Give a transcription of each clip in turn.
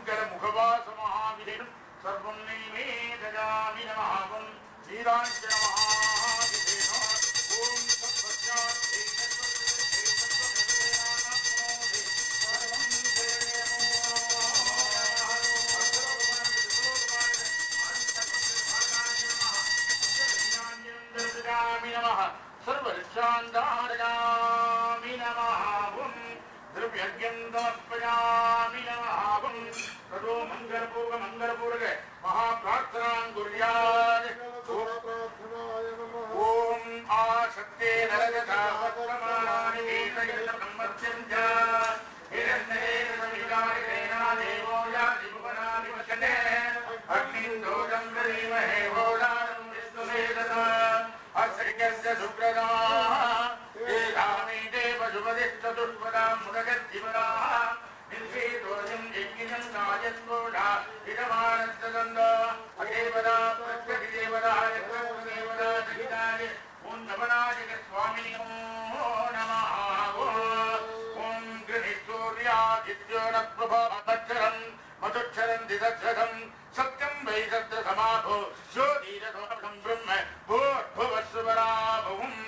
मंगल मुखवास महावीर सर्वं नैवे ददामि नमः वीरांच महाविष्णु ओम तत्पश्चात् सर्वशान्तारयामि नमः द्रव्यज्ञं समर्पयामि नमः सर्वो मंगलपूर्वक महाप्रार्थनां कुर्यात् ओम आसक्ते नरगता सत्प्रमाणानि वेदयल्लब्रह्मत्यं च हिरण्येन सवितारेण देवो याति भुवनानि वचने अग्निन्दोदं दरीमहे भोदानं विष्णुवेदना अस्यस्य सुप्रदाः एधामि देवशुभदिष्टदुष्पदां मुदगद्धिवराः निर्षेदोषं यज्ञं गायत्वोढा विरमानस्तदन्दा अदेवदा प्रत्यभिदेवदा यत्रदेवदा जगिताय ॐ नवनायक स्वामिने नमः ॐ गृहीसूर्यादित्यो न प्रभावच्चरं मधुच्छरं दिदक्षरं सत्यं वै सत्यसमाभो ज्योतिरथं ब्रह्म भूर्भुवस्वराभुवम्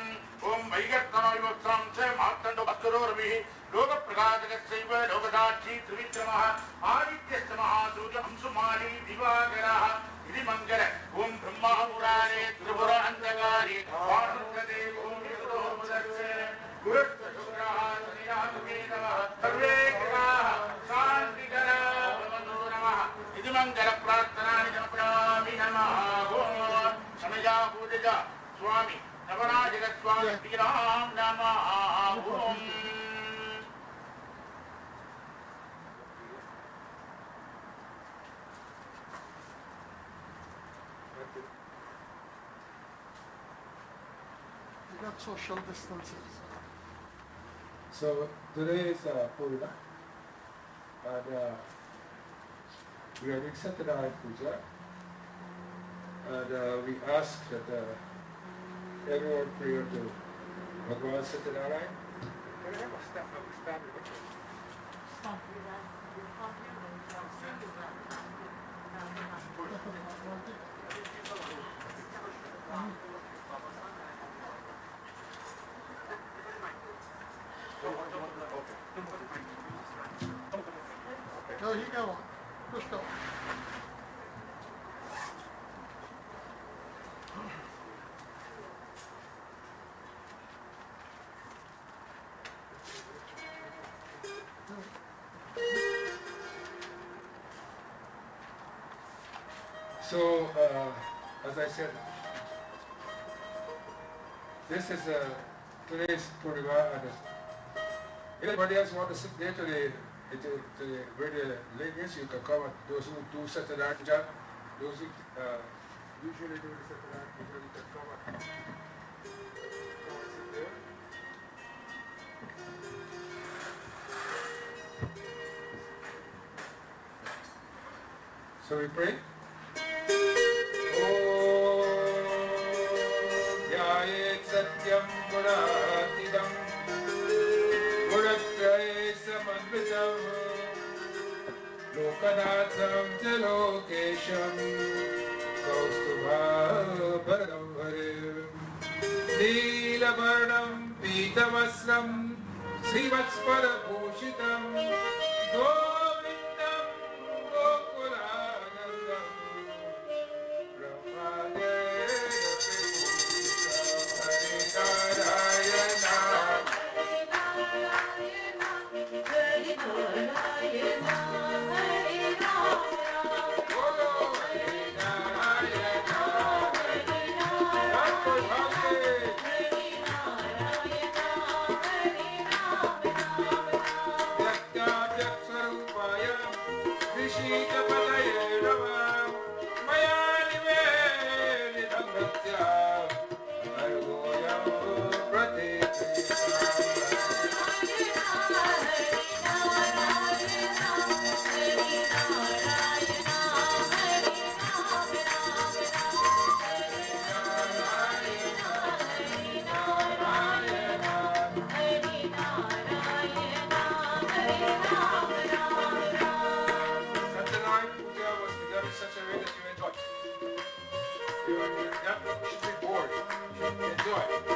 ॐ वैगर्तनोत्सां च मार्तण्डो भक्तरोर्भिः लोकप्रकाशकस्यैव लोकसाक्षी त्रिविक्रमः आदित्यश्च महासूर्य अंशुमाली दिवाकरः इति मङ्गल ॐ ब्रह्मा पुराणे त्रिपुर अन्धकारे वाणुदेवो विष्णुमुदस्य गुरुश्च शुक्रः शनिरातु केतवः सर्वे ग्रहाः शान्तिकरा भवन्तु नमः इति मङ्गल प्रार्थनानि समर्पयामि नमः ॐ शमया पूजया स्वामी नवनायक स्वामी श्रीराम नमः ॐ You got social distancing. So today is Purna, and we are doing Satyanarayana Puja, and we ask that everyone pray to Bhagavad Satyanarayana. Can I have a stand with it? No, you go on. Just go. So, as I said, this is today's Purnima, and anybody else want to sit there to where the lake is, you can come. And those who do Satyanarayana Puja, those who usually do the Satyanarayana Puja, you can come and sit there. So we pray. Satyam Guratidam Guratraye Samandvitam Lokanatham Jalokesham Kaustubha Bharadam Harim Neelavarnam Pitamasram Srivatspara Bhushitam Govindam Gokulanandam them in such a way that you enjoy. You should be bored. You should enjoy.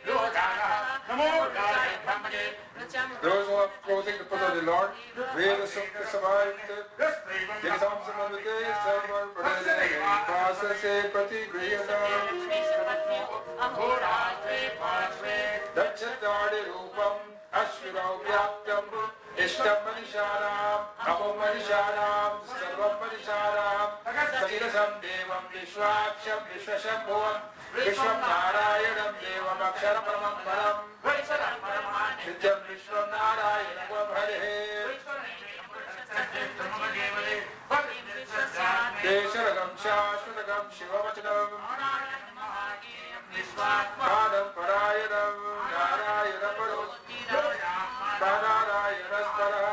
Yo Those who are clothing the foot of the Lord, Veda Sukta Savayutta, Jatam Samavate, Sarvar Padare, Pasase Prati Griyata, Dachatadi Rupam, Ashvirao Vyaptam, Ishtam Manisharam, Apam Manisharam, Sarvam Manisharam, Satirasam Devam, Vishwaksham, Vishwashambhuvam, Vishwam Narayanam Devam, Aksharam Paramam Param, Nityam Vishwam Narayanam Hare, Desharagam Shashvatagam Shivamachanam, Padam Parayanam, Narayana Paros, Narayana Spara,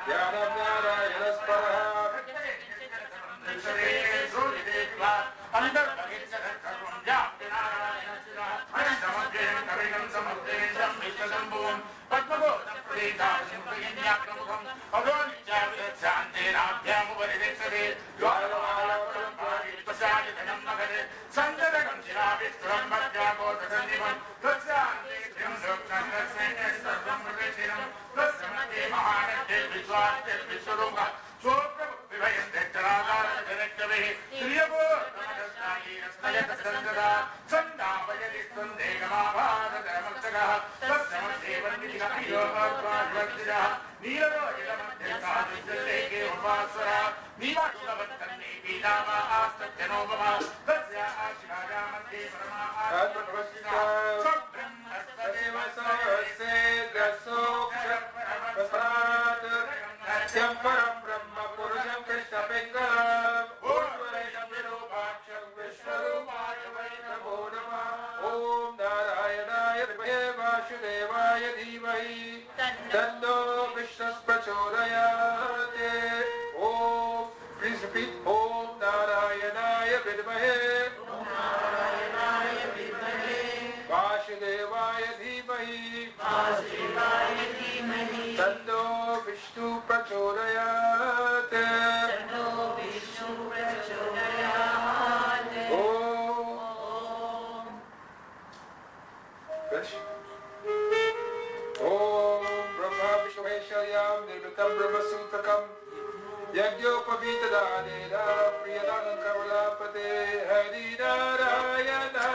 Yanam Narayana Spara, Please repeat. Om Narayanaya Vidmahe. Vasudevaya Dhimahi. Tanno Vishnu Prachodayat. Om. Finish. Om Brahma Vishnu Maheshayam Nirvitam Brahma Sutrakam. Yagyopavitadadena Priyadan Kavalapate Hari Narayana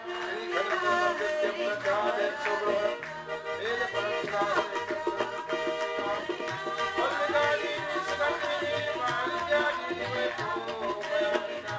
Sri Kanatam Vidyam Nakadet Sobram Eda Paramsakare Alvegadi Sakatini Malijani Veto Mayamina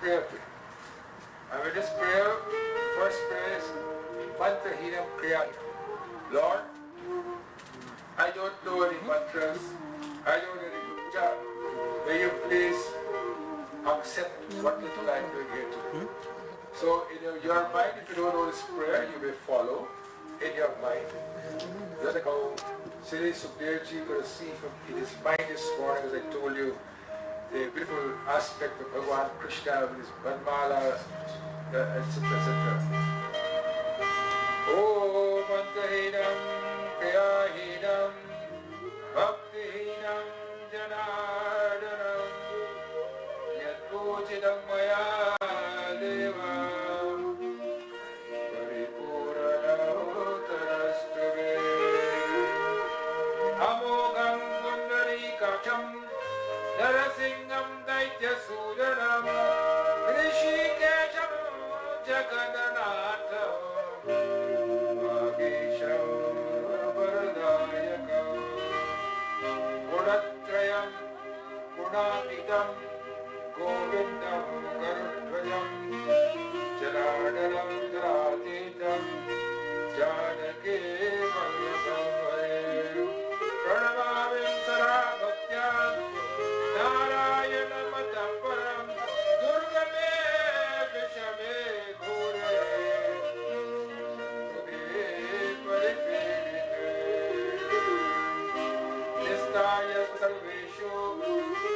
prayer. And with this prayer, first prayer is Mantrahinam Kriya. Lord, I don't know any mantras, I don't know any puja. May you please accept what little I'm doing here today. So in your mind, if you don't know this prayer, you may follow in your mind. Just like how Sri Sukhdevji could see from in his mind this morning, as I told you, the beautiful aspect of Bhagavan Krishna with his Banmala, etc. etc. Oh, Mantrahinam, Kriyahinam, Bhaktihinam, Janardanam, Yadpujidam Maya Deva, Paripurana Uttarastave, Amogam Pundarikacham, Narasingham Daityasudanam, Rishikesham Jagadanatham, Magesham Varadayakam, Gunatrayam Gunamidam, Govindam Garudhvajam, Janardanam Jaratetam, Janaki Vallabham Hare, Pranamavim Sarabhatyam, Narayana Mataparam, Durgame Vishame Gure, Gure Paripedite, Nistaya Sarveshu,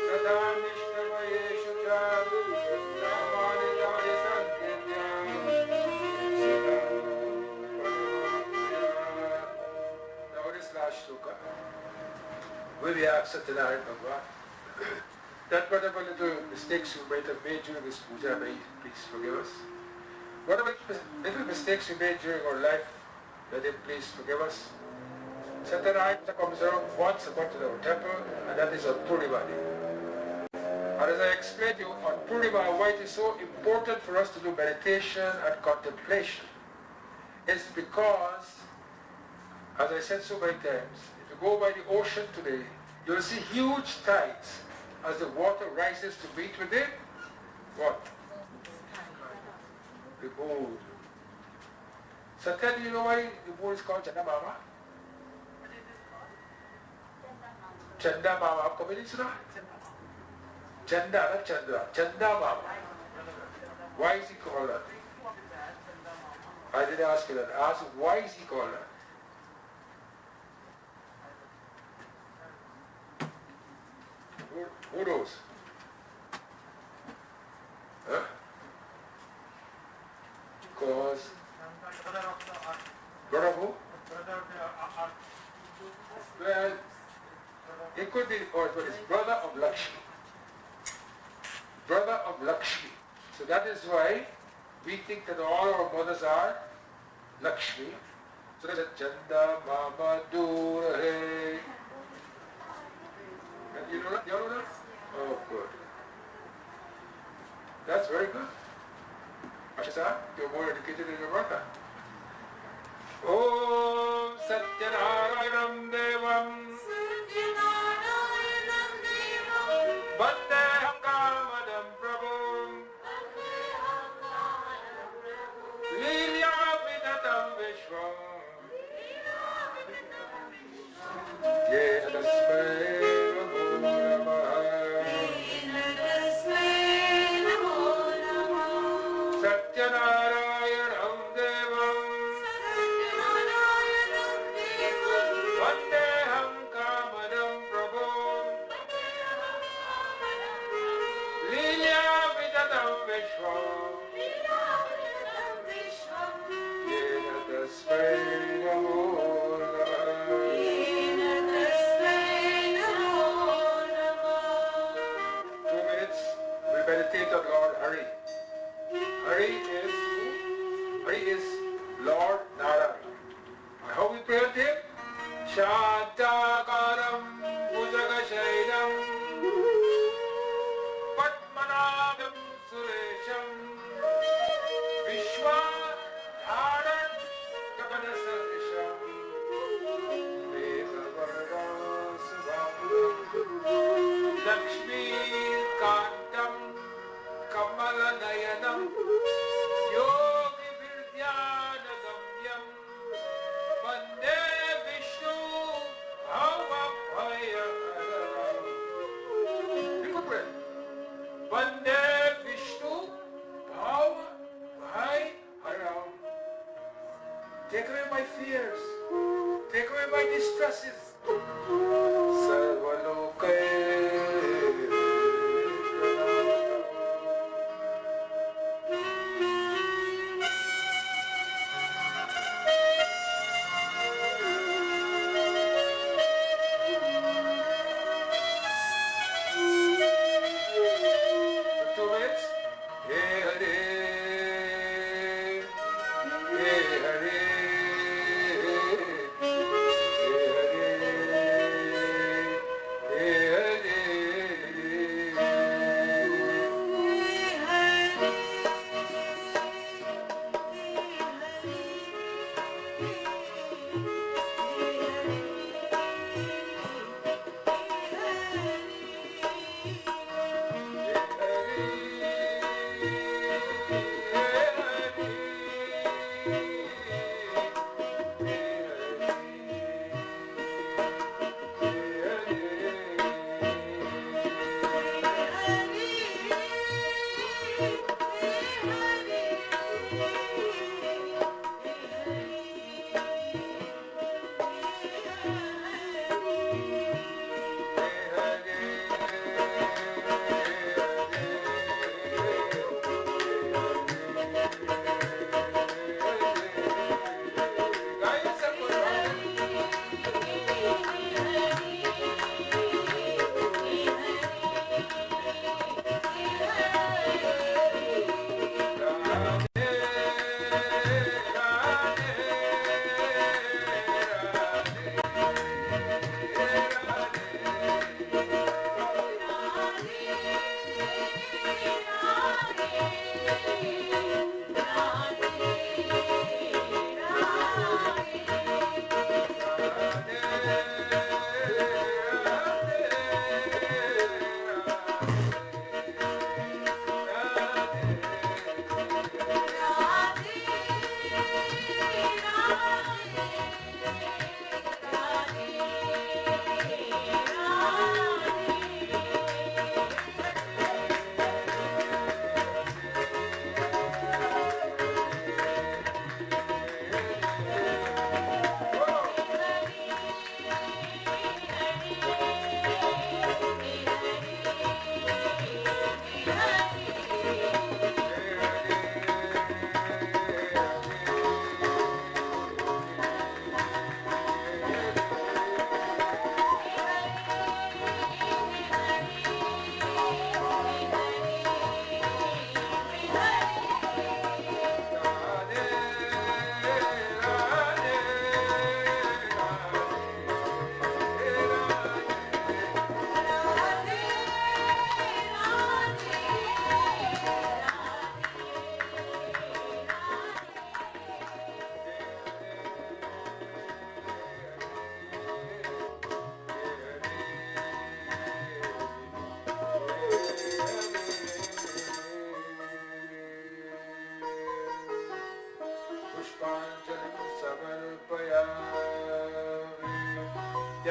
Sadhanishtamayeshu Jam, Namanitari Sankrityam, Siddham Paramapya. Now this last shloka, will we ask Satyanarayana Bhagavan that whatever little mistakes you might have made during this puja, may you please forgive us. Whatever little mistakes we made during our life, let him please forgive us. Satyanarayana comes around once a month to our temple, and that is on Purnima Day. And as I explained to you, on Purnima, why it is so important for us to do meditation and contemplation is because, as I said so many times, if you go by the ocean today, you'll see huge tides as the water rises to meet within what? The moon. Satya, do you know why the moon is called Chandamama? Chandamama, आपको मिली सुना? Chanda, not Chandra. Chandamama. Why is he called that? I didn't ask you that. I asked why is he called that? Who knows? Huh? Because brother of who? Well, it could be, or it's brother of Lakshmi. Brother of Lakshmi. So that is why we think that all our mothers are Lakshmi. So that's a Chanda Mama Durahe. You know that? You know that? Oh, good. That's very good. Ashisa, you're more educated than your brother. Om Satyanarayanam Devam Vandeham Kamadam Prabhum Lilyavinatam Vishwam Yena Tasmai Satyanarayanam Devam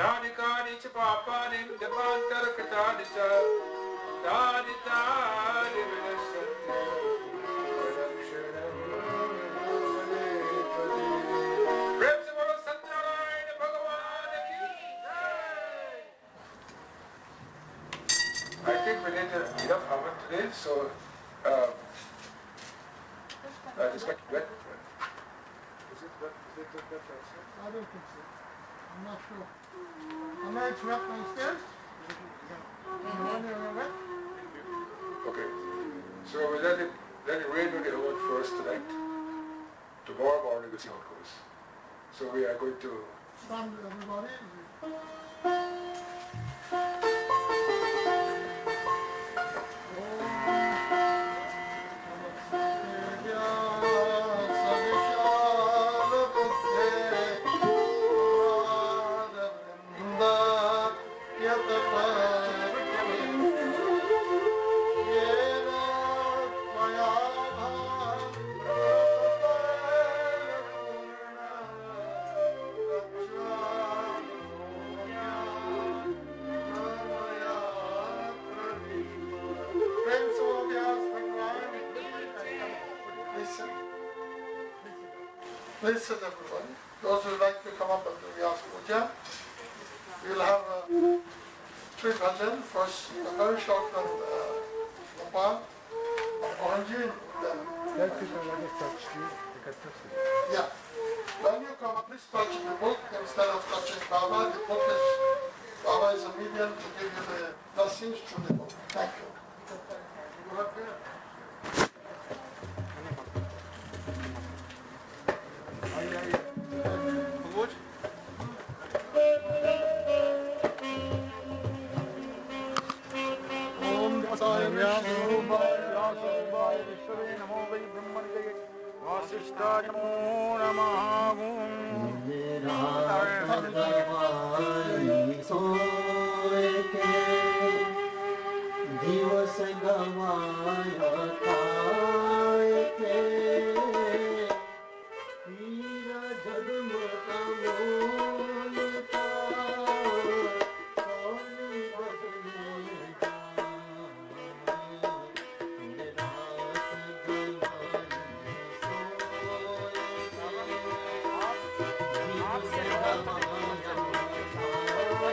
Punyadikani cha papani devantar katani cha Tani tani vinasati Padakshanam Prem se bolo Satyanarayana Bhagavan ki Jai. I think we need enough oven today, so it's quite wet. Is it wet? Is it wet outside? I don't think so. I'm not sure. I know it's wet downstairs. When you're wet. Okay. So we let it rain on the oven first tonight. Tomorrow morning we'll see how it goes. So we are going to Stand everybody. Listen everybody, those who like to come up and do Vyasa Puja, we'll have 3 bhajan, first a very short one, Gopal, Oranji, then... Yeah, when you come up, please touch the book instead of touching Baba. The book is, Baba is a medium to give you the blessings through the book. Thank you. Go ahead there. दिवस गवाया ताए के हीरा जगमगा मोलता सोनी बदलेगा रात गवाया सोए दिवस गवाया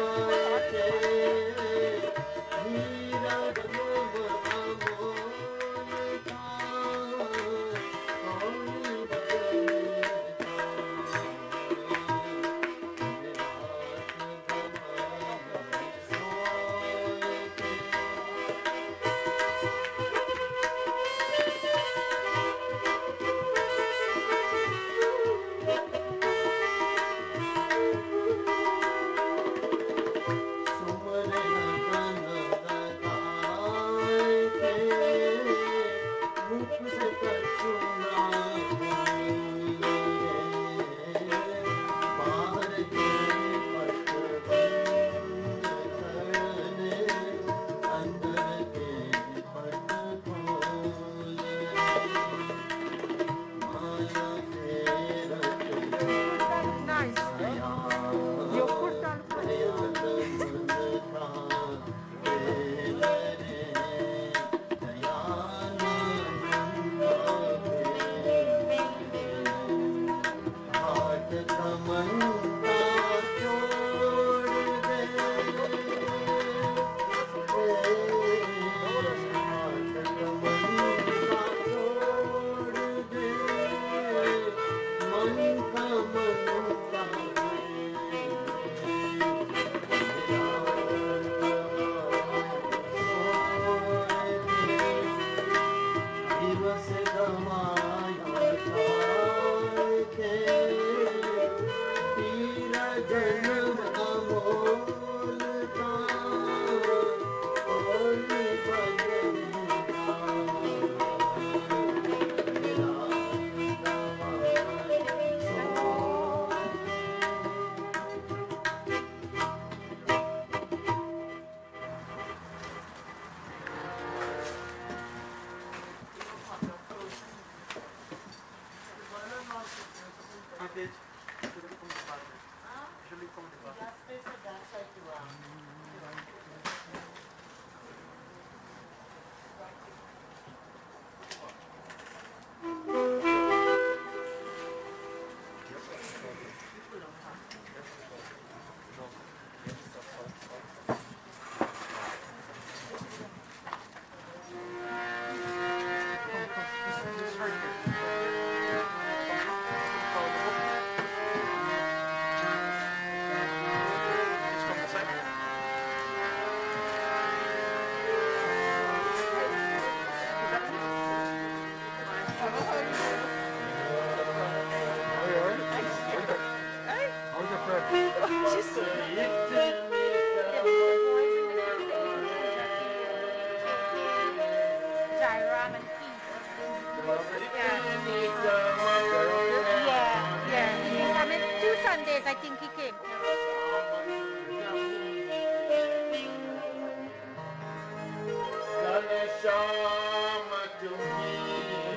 श्याम तुम्ही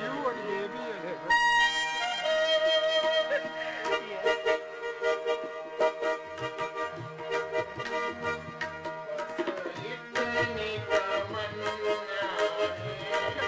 You and baby and heaven. इतनी तमन्ना है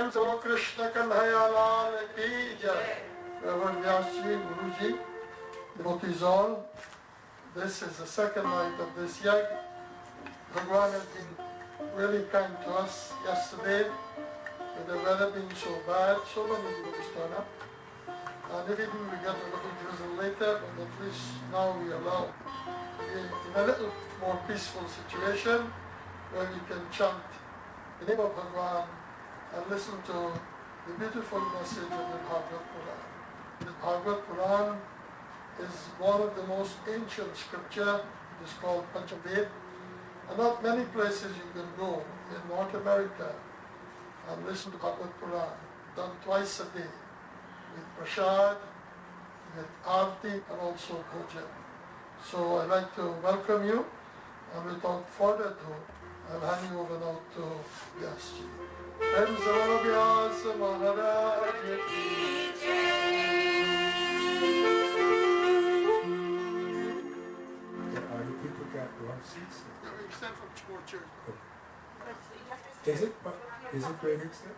Prem Se Bolo Krishna Kanhaya Lal Ki Jai. Reverend Vyasji, Guruji, devotees all, this is the second night of this yag. Bhagwan has been really kind to us yesterday, with the weather being so bad, so many devotees turn up. And if even we get a little drizzle later, but at least now we allow to be in a little more peaceful situation where we can chant the name of Bhagwan and listen to the beautiful message of the Bhagavad Puran. The Bhagavad Puran is one of the most ancient scripture. It is called Panchaved. And not many places you can go in North America and listen to Bhagavad Puran, done twice a day, with prasad, with arti, and also bhojan. So I'd like to welcome you, and without further ado, I'll hand you over now to Vyasji. Prem Se Bolo Vyasa Maharaj Ki Are the people got one seats? Yeah, we extend from more chairs. Is it raining still?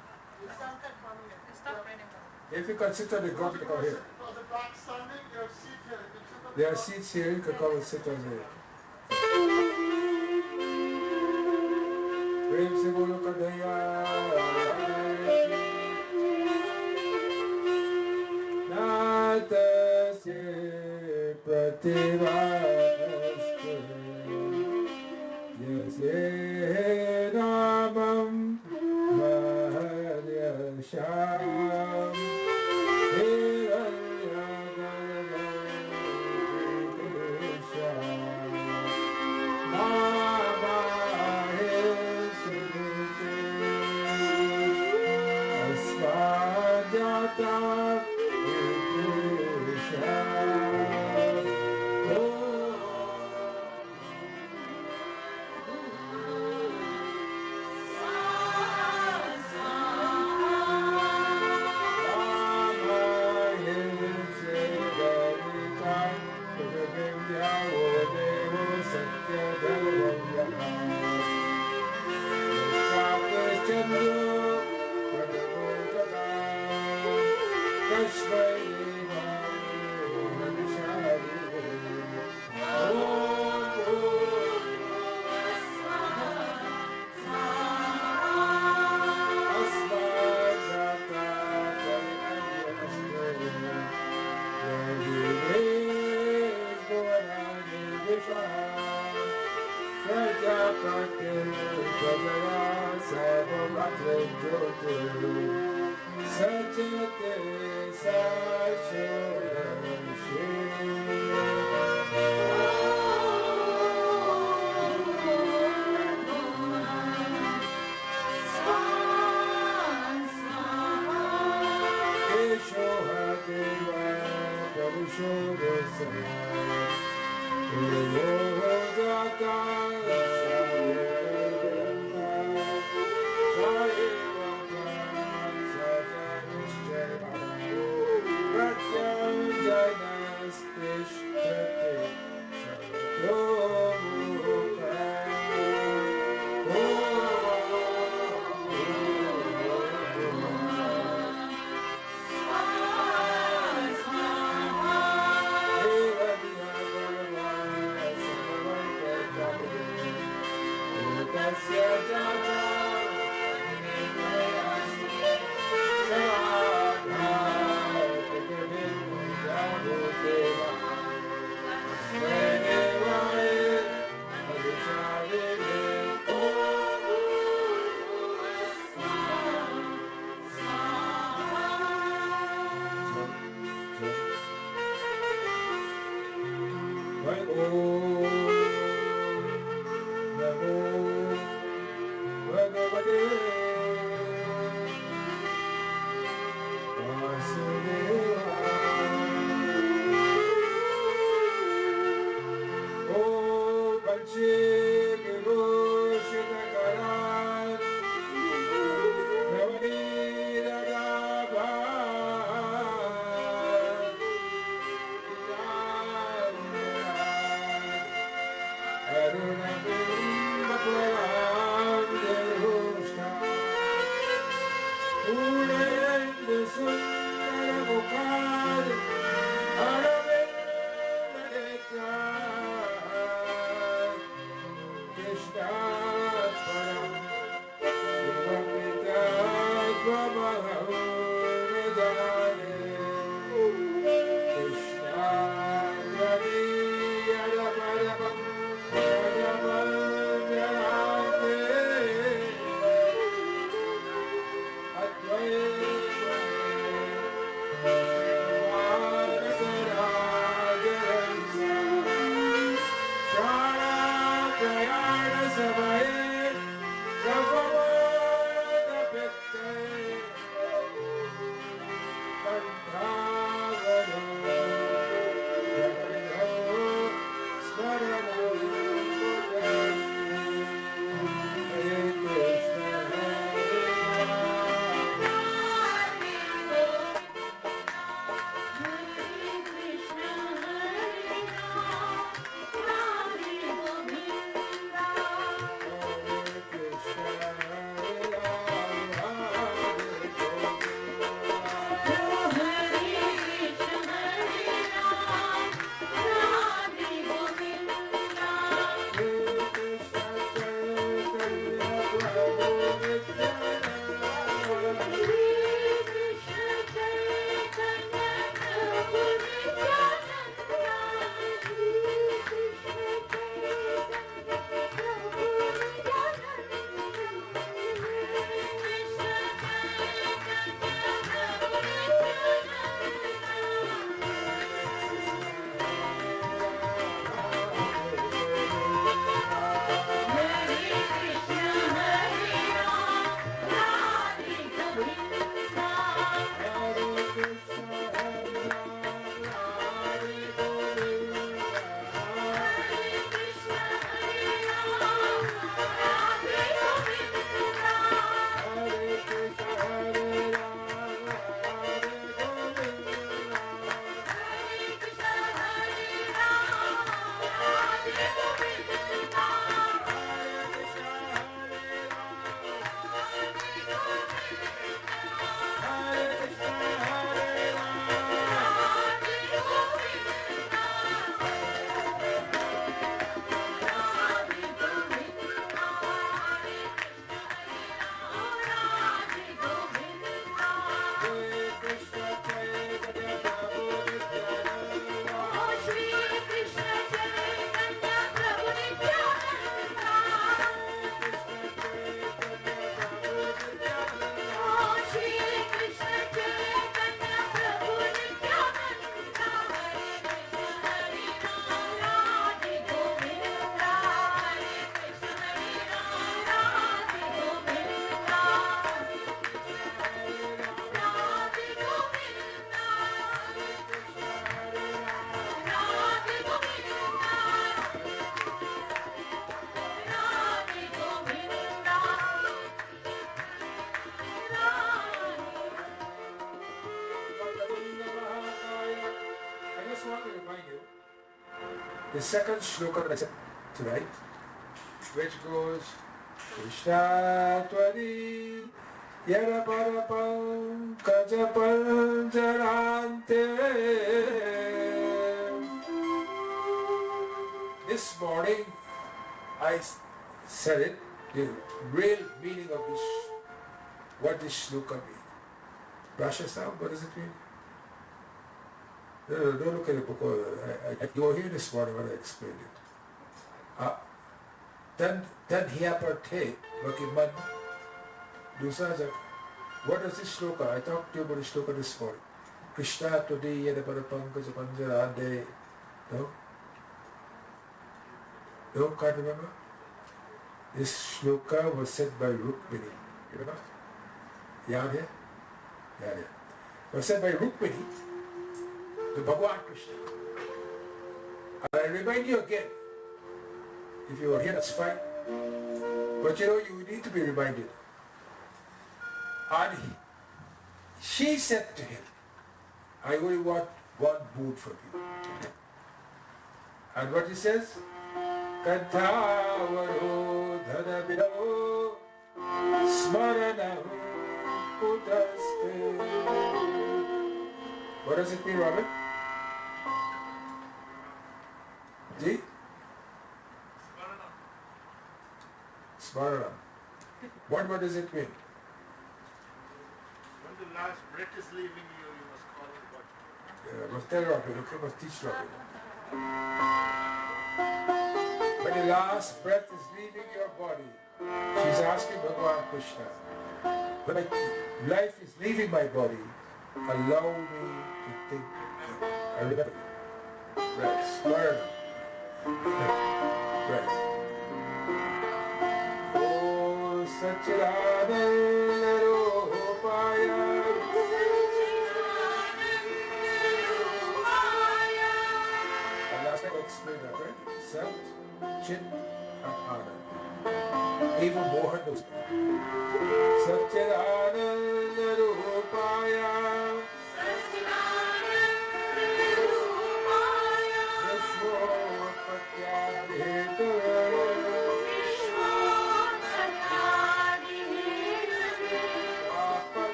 If you can sit on the ground, you can come here. On the back standing, there are seats here. You can sit on the There are seats here, you can come and sit on there. Prem Se Bolo Kadaya Natasya Prativadaste Yasye Namam Maharyasham Aruna Bimba Puram Derushta the second shloka that I said tonight, which goes Krishna Twari Yaraparapam Kajapanjarante. This morning I said it, the real meaning of this, what this shloka means. Brusha sound, what does it mean? No, don't look at the book. You were here this morning when I explained it. Then here per te, Bakiman, Dusaja. What does this shloka? I talked to you about the shloka this morning. Krishna today Yadaparapanga Panjarade. No? No, can't remember? This shloka was said by Rukmini. You remember? Yaad hai? Yaad hai. It was said by Rukmini to Bhagwan Krishna. And I remind you again, if you were here, that's fine. But you know, you need to be reminded. And she said to him, I only want one boon from you. And what he says? Kanthavaro dhanabhiro smaranam kutaste. What does it mean, Robin? Ji? Smaranam. What does it mean? When the last breath is leaving you, you must call it what? Must tell Robin, okay? Must teach Robin. When the last breath is leaving your body, she's asking Bhagavan Krishna, when my life is leaving my body, allow me to think. I remember. Right. Smaranam. Right. Oh, Satchidananda Rupaya. And last time I explained that, right? Sat, Chit, and Anand. Even Mohan knows that. Satchidananda Rupaya.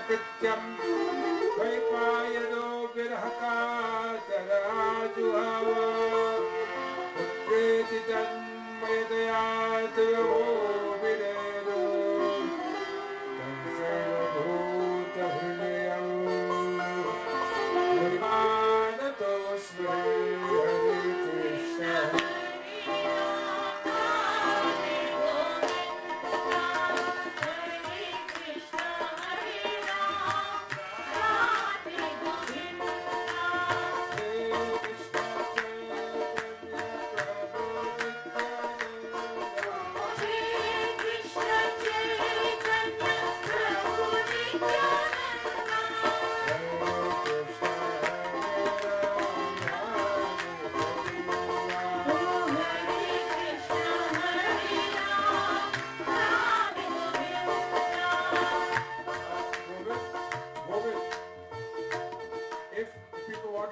Krityam Vaipayano Virhaka Tarajuhava Utretitan Mayadayatyo Videdo Tansarabhuta Hridayam Nirmanatosme Hare Krishna.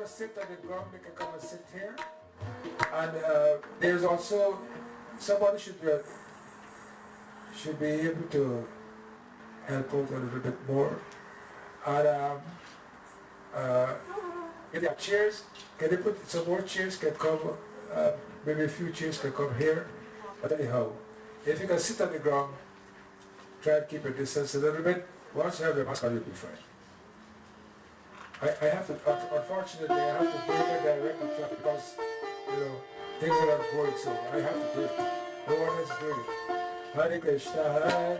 Sit on the ground, they can come and sit here. And there's also somebody should be able to help out a little bit more. And if there are chairs, can they put some more chairs? Can come, maybe a few chairs can come here. But anyhow, if you can sit on the ground, try to keep a distance a little bit. Once you have your mask on, you'll be fine. I have to, unfortunately, I have to bring it directly to because, you know, things are not going so. I have to do it. No one else is doing it. Hare Krishna, Hare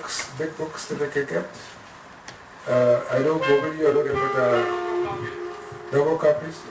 books, big books that I kept. I know Govind, you wrote about double copies.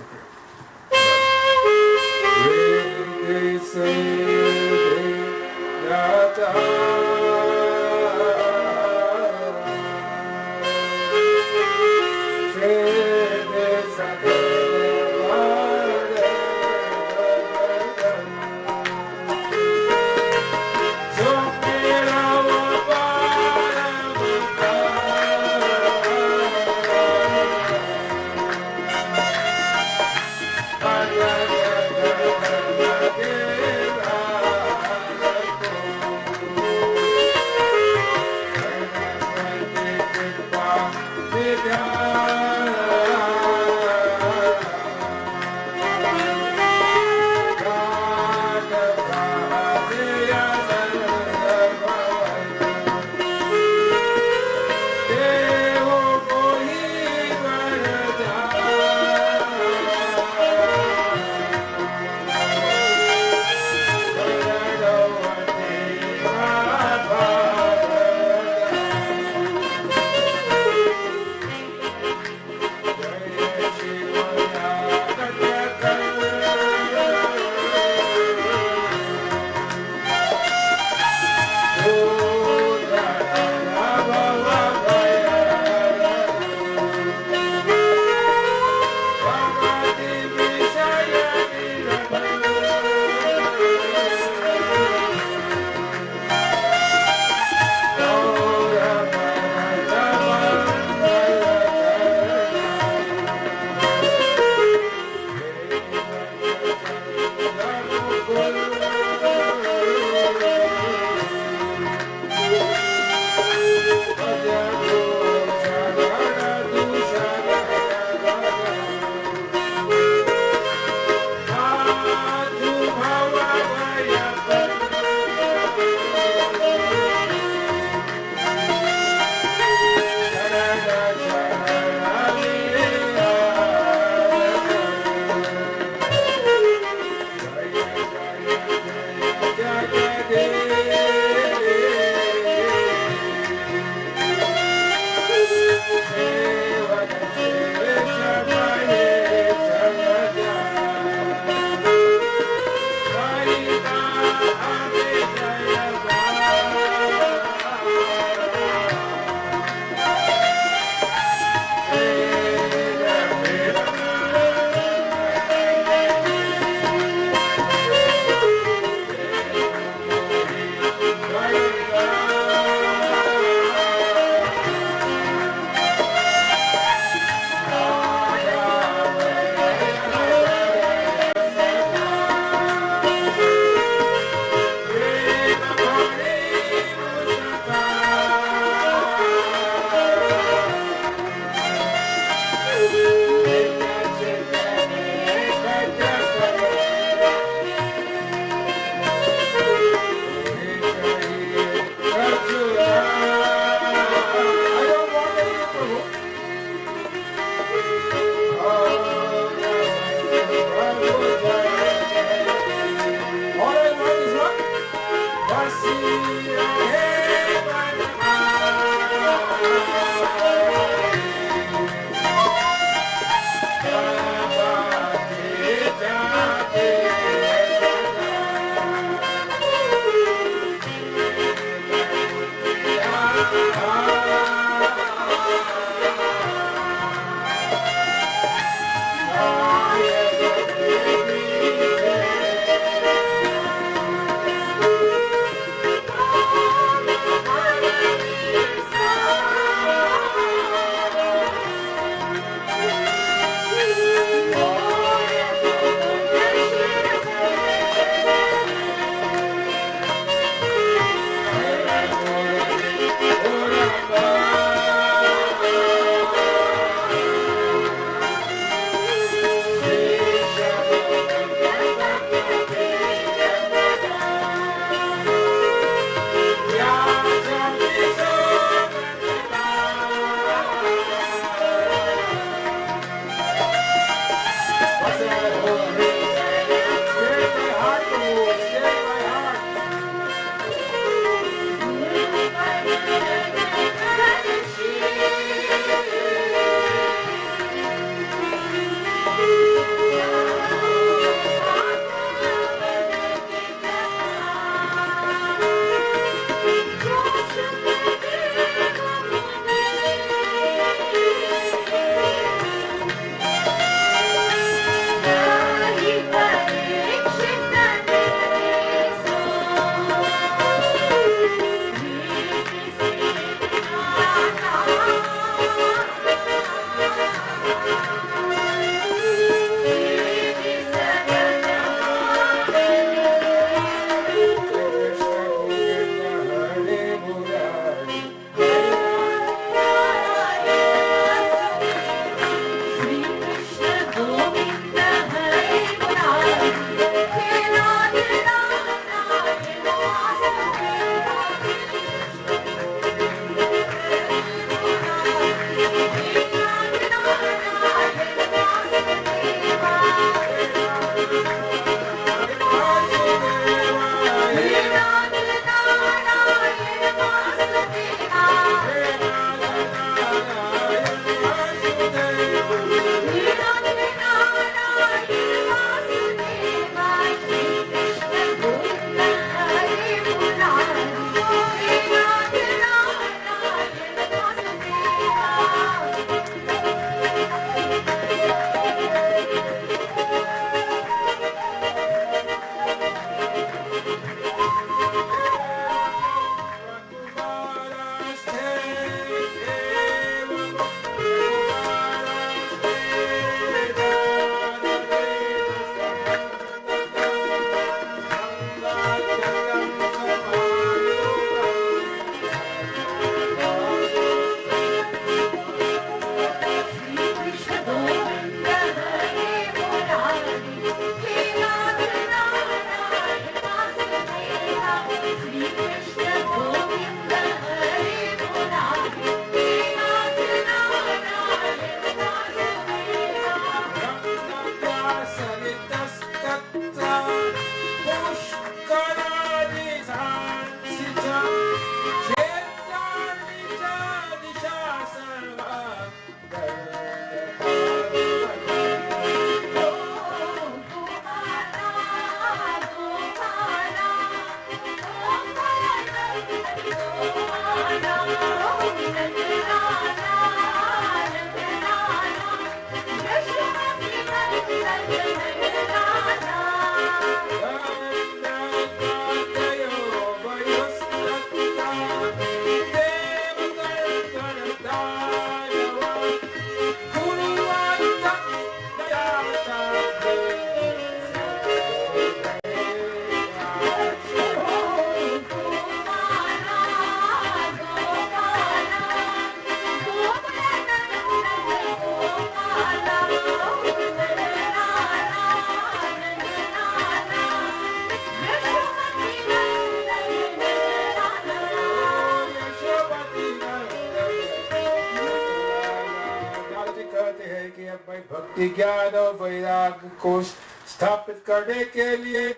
भक्ति ज्ञान और वैराग्य को स्थापित करने के लिए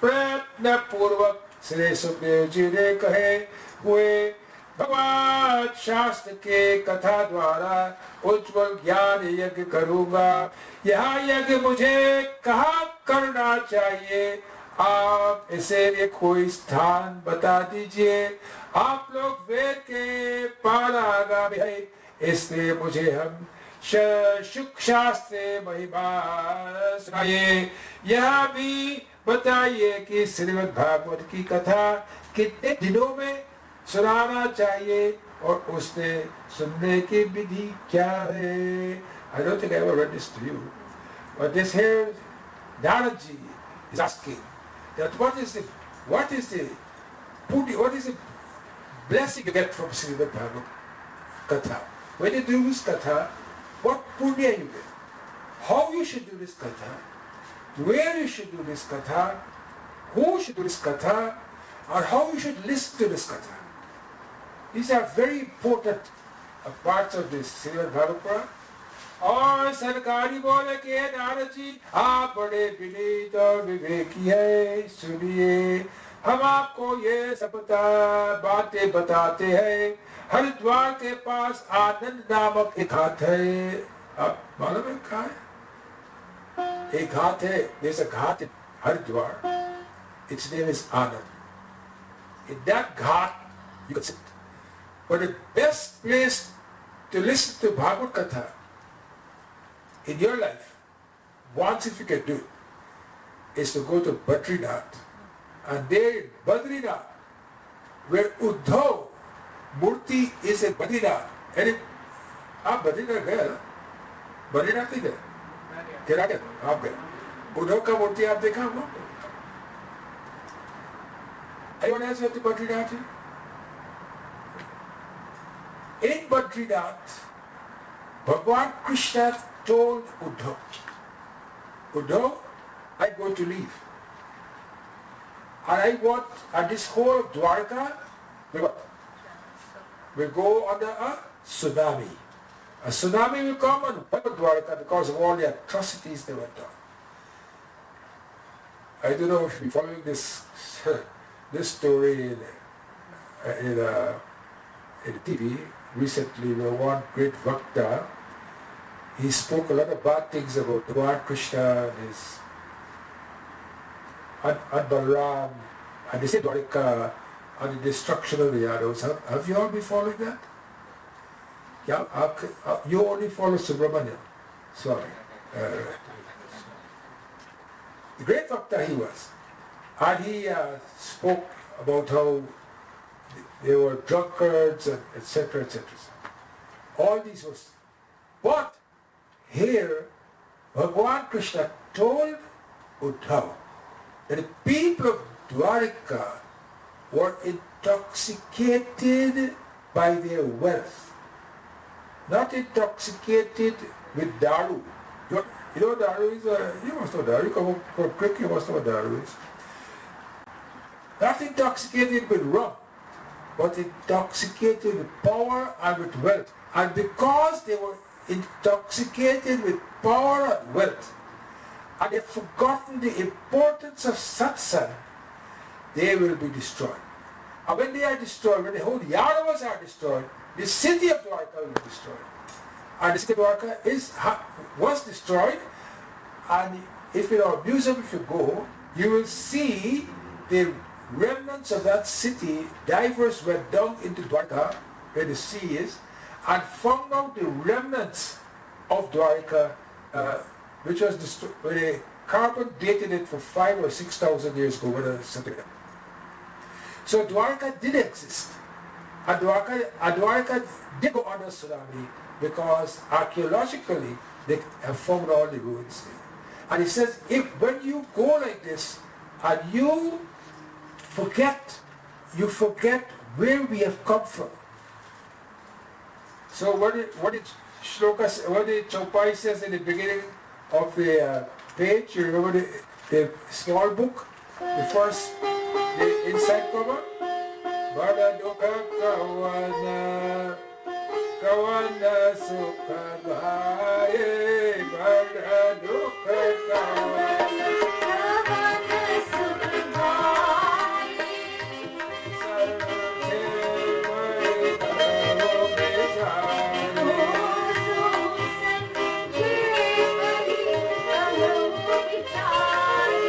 प्रयत्न पूर्वक श्री सुखदेव जी ने कहे हुए भगवान शास्त्र के कथा द्वारा उज्जवल ज्ञान यज्ञ करूंगा। यह यज्ञ मुझे कहाँ करना चाहिए, आप इसे कोई स्थान बता दीजिए। आप लोग वेद के पारागामी है, इसलिए मुझे हम शुक शास्त्र महिमा सुनाइए। यह भी बताइए कि श्रीमद् भागवत की कथा कितने दिनों में सुनाना चाहिए और उसने सुनने की विधि क्या है। I don't think I ever read this to you, but this here Naraji is asking that what is the blessing you get from Srimad Bhagavad Katha? When you do this Katha, what punya you get? How you should do this Katha? Where you should do this Katha? Who should do this Katha? Or how you should listen to this Katha? These are very important parts of this Srimad Bhagavad. और सरकारी बोले कि नारद जी आप बड़े विनीत और विवेकी है, सुनिए हम आपको ये सब बातें बताते हैं। हरिद्वार के पास आनंद नामक एक घाट है, आप मालूम है कहाँ है? एक घाट है, there's a Ghat in Haridwar, its name is Anand. In that ghat you can sit. But the best place to listen to Bhagavad Katha in your life, once if you can do it, is to go to Badrinath. And there in Badrinath, where Uddhav Murti is a Badrinath. And if आप बद्रीनाथ गए ना? बद्रीनाथ नहीं गए? केरला आप गए? उद्धव का मूर्ति आप देखा होगा? Anyone else went to Badrinath? In Badrinath, Bhagwan Krishna told Uddhav, Uddhav, I'm going to leave. And I want, and this whole Dwarka will go under a tsunami. A tsunami will come and wipe Dwarka because of all the atrocities they were done. I don't know if you're following this story in TV. Recently, one great Vakta, he spoke a lot of bad things about Lord Krishna and his and Balaram and they said Dwarka and the destruction of the Yadavas. Have you all been following that? Yeah, you only follow Subramaniam. Sorry. The great Vakta he was. And he spoke about how they were drunkards and etc. etc. All these was. But here, Bhagwan Krishna told Uddhav that the people of Dwarka were intoxicated by their wealth, not intoxicated with daru. You know what daru is? You must know daru. You come from Greek, you must know what daru is. Not intoxicated with rum, but intoxicated with power and with wealth. And because they were intoxicated with power and wealth, and they've forgotten the importance of satsang, they will be destroyed. And when they are destroyed, when the whole Yadavas are destroyed, the city of Dwarka will be destroyed. And the city of Dwarka was destroyed, and if in our museum, if you go, you will see the remnants of that city. Divers went down into Dwarka, where the sea is, and found out the remnants of Dwarka, which was destroyed, where they carbon dated it for 5,000 or 6,000 years ago. So Dwarka did exist. And Dwarka did go under tsunami because archaeologically they have found all the ruins there. And he says, when you go like this and you forget where we have come from. So what did Chaupai says in the beginning of the page? You remember the small book, the inside cover? Bada dukkha kawana sukha bhaye, bada dukkha kawana sukha bhaye, sarve vaidavo bijane,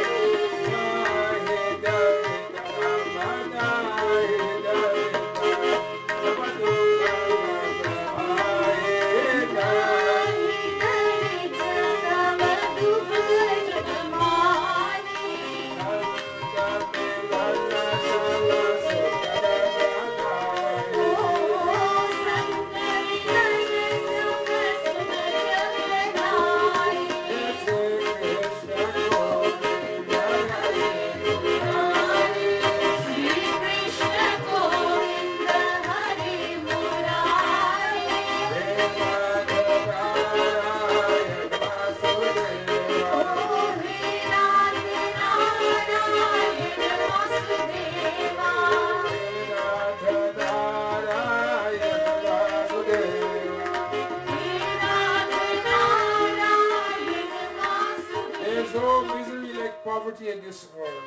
poverty in this world.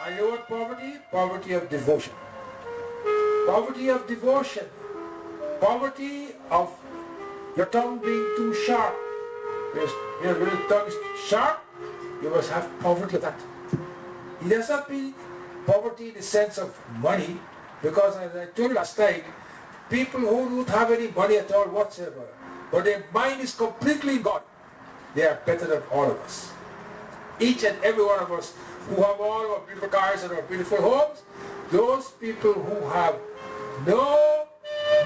And you know what poverty? Poverty of devotion. Poverty of devotion. Poverty of your tongue being too sharp. When your tongue is sharp, you must have poverty of that. It does not mean poverty in the sense of money, because as I told you last night, people who don't have any money at all whatsoever, but their mind is completely in God, they are better than all of us. Each and every one of us who have all our beautiful cars and our beautiful homes, those people who have no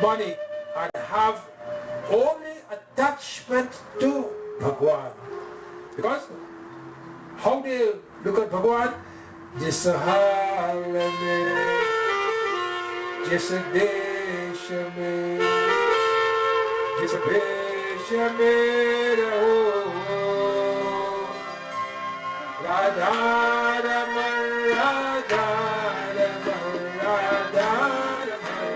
money and have only attachment to Bhagwan. Because how they look at Bhagwan? जिस हाल में जिस देश में जिस भेष में रहो राधा रमण राधा रमण राधा रमण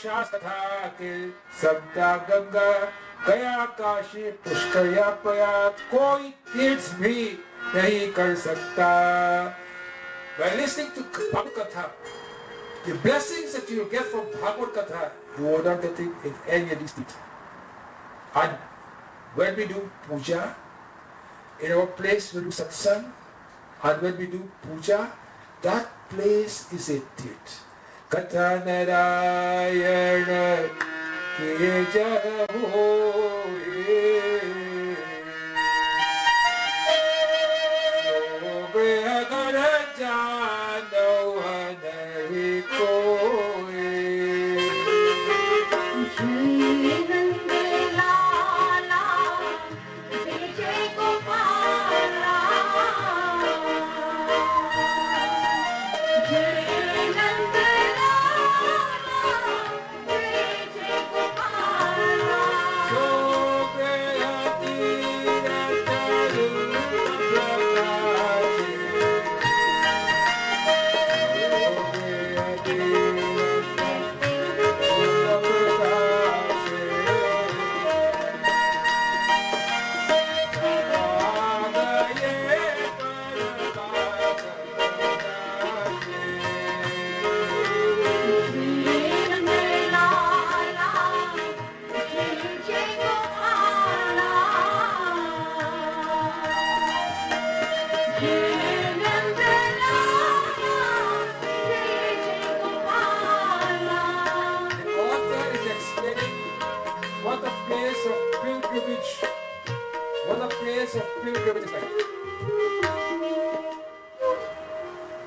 शास्त्र था कि सप्ता गंगा गया काशी पुष्कर या प्रयाग कोई तीर्थ भी नहीं कर सकता by listening to Bhagavad Katha, the blessings that you will get from Bhagavad Katha, you are not getting in any of these things. And when we do puja, in our place we do satsang, and when we do puja, that place is a tirth. Katha Narayana Keja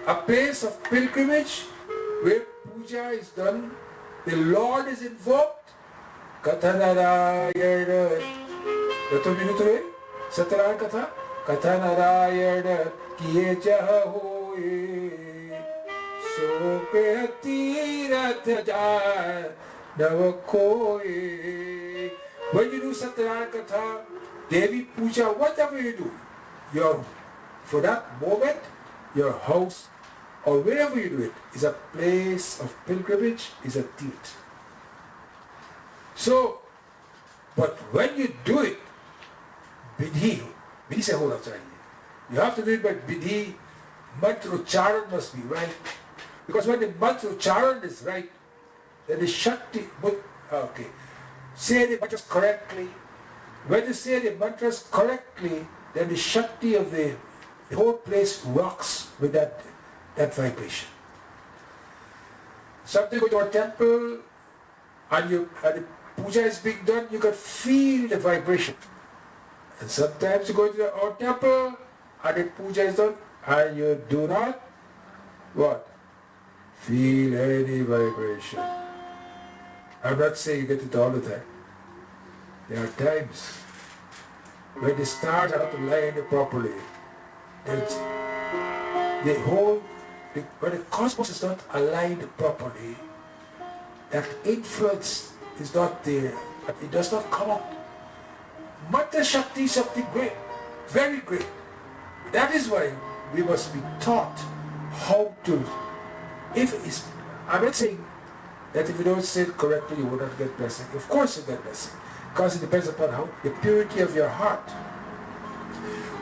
a place of pilgrimage where puja is done, the Lord is invoked. Kathanarayana. Rathavinutare, Satarayana Katha. Kathanarayana kiye jaha hoye. So Pehatirathja navakoye. When you do Satarayana Katha, Devi Puja, whatever you do, for that moment, your house or wherever you do it is a place of pilgrimage, is a tirth. So, but when you do it, Vidhi se hona chahiye. You have to do it by Vidhi, mantra ucharan must be right. Because when the mantra ucharan is right, then the Shakti, okay, say the mantras correctly. When you say the mantras correctly, then the Shakti of the whole place rocks with that vibration. Sometimes you go to a temple and the puja is being done, you can feel the vibration. And sometimes you go to our temple and the puja is done and you do not what? Feel any vibration. I'm not saying you get it all the time. There are times when the stars are not aligned properly. When the cosmos is not aligned properly, that influence is not there. It does not come up. Matra Shakti is something great, very great. That is why we must be taught how to. I'm not saying that if you don't say it correctly, you will not get blessing. Of course you get blessing, because it depends upon the purity of your heart.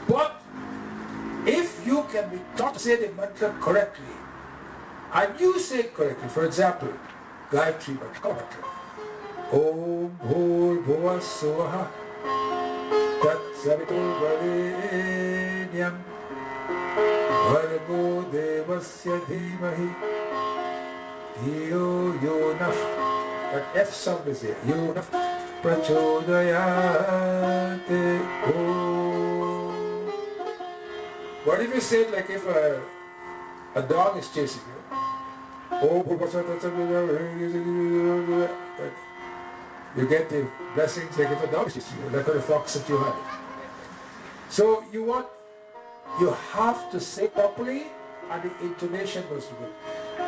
But if you can be taught to say the mantra correctly, and you say it correctly, for example, Gayatri mantra, Om Bhur Bhuva Swaha Tat Savitur Varenyam Bhargo Devasya Dhimahi Dhiyo Yonaf. That F sound is there. Yonaf Prachodayate Om. What if you say it like if a dog is chasing you? You get the blessings like if a dog is chasing you, like a fox that you had. So you have to say properly and the intonation must be good.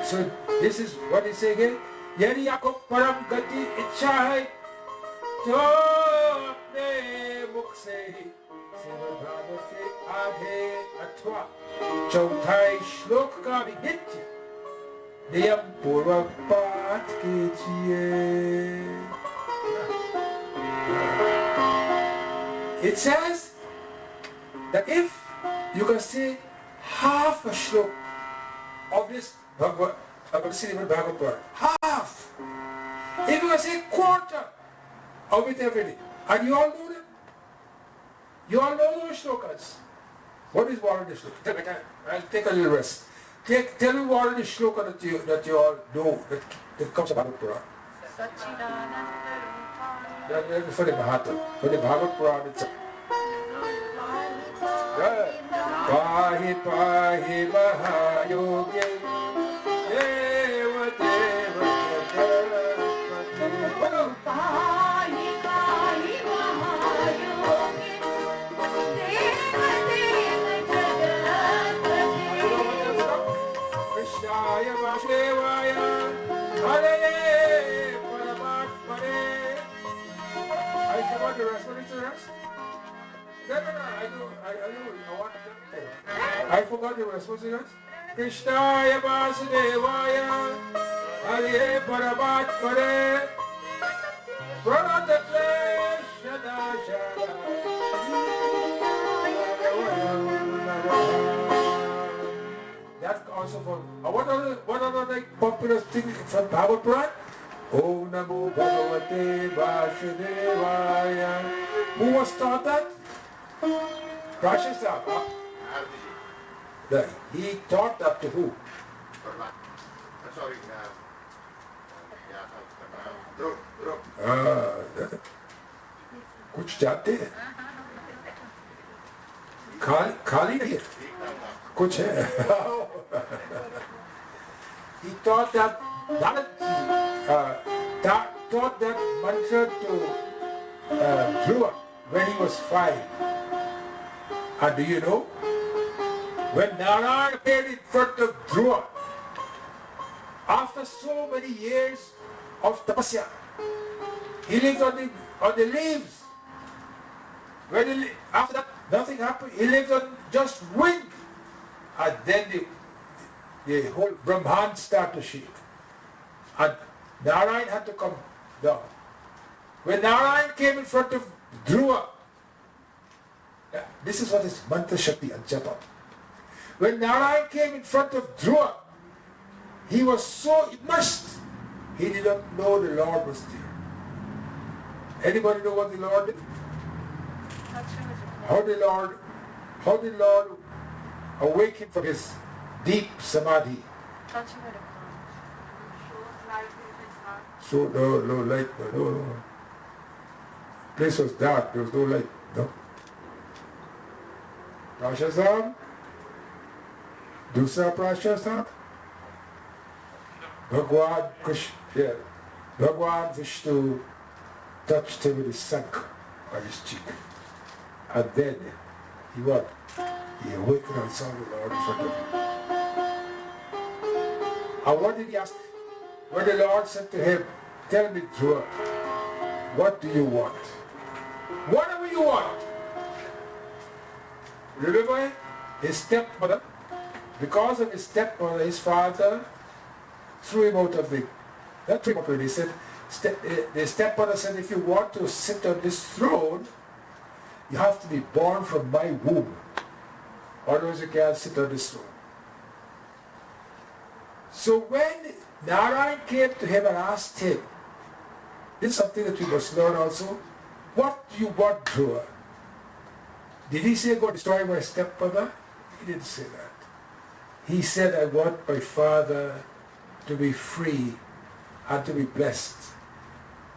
So this is what he say again. Yadi aako param gati ichha hai to apne mukh se hi Srimad Bhagavad ke आधे अथवा चौथाई श्लोक का भी नित्य नियम पूर्वक पाठ कीजिए. It says that if you can say half a shlok of this Bhagavad, Bhagavad, half. If you can say quarter of it every day, and you all know them, you all know those shlokas. What is one of the shlokas? I'll take a little rest. Tell me one of the shloka that you all know that comes from Bhagavad Puran. That's for the Mahatma, for the Bhagavad Puran itself. Pahi pahi mahayogi deva deva deva. Pahi pahi mahayogi deva deva Krishnaya Vasudevaya Hare Paramatmane. I forgot the rest. What is the rest? No, I want to tell you. I forgot the rest. What's the rest? Krishnaya Vasudevaya Hare Paramatmane Pranatatre Shada Shada. That's also for what other like popular thing from Bhagavad Puran? Om Namo Bhagavate Vasudevaya. Who was taught that? Prashas Thakur. He taught that to who? Sorry, कुछ जानते हैं खाली नहीं है कुछ है He taught that taught that mantra to Dhruva when he was 5. And do you know, when Narayana appeared in front of Dhruva, after so many years of tapasya, he lived on the leaves. After that, nothing happened. He lived on just wind. And then the whole Brahman started to shake. And Narayan had to come down. When Narayan came in front of Dhruva, this is what is mantra shakti and japa. When Narayan came in front of Dhruva, he was so immersed, he did not know the Lord was there. Anybody know what the Lord did? How the Lord awakened from his deep samadhi. So no light, no. Place was dark, there was no light, no. Prashasam? Dusra Prashasam? Bhagwan Krishna, yeah. Bhagwan Vishnu touched him with his sank on his cheek. And then he what? He awakened and saw the Lord in front of him. And what did he ask? When the Lord said to him, tell me, Dhruva, what do you want? Whatever you want. Remember his stepmother? Because of his stepmother, his father threw him out of the... Not threw him out of it, he said, the stepmother said, if you want to sit on this throne, you have to be born from my womb. Otherwise you can't sit on this throne. So when Narayan came to him and asked him, this is something that we must learn also, what do you want, Dhruva? Did he say, go destroy my stepmother? He didn't say that. He said, I want my father to be free and to be blessed.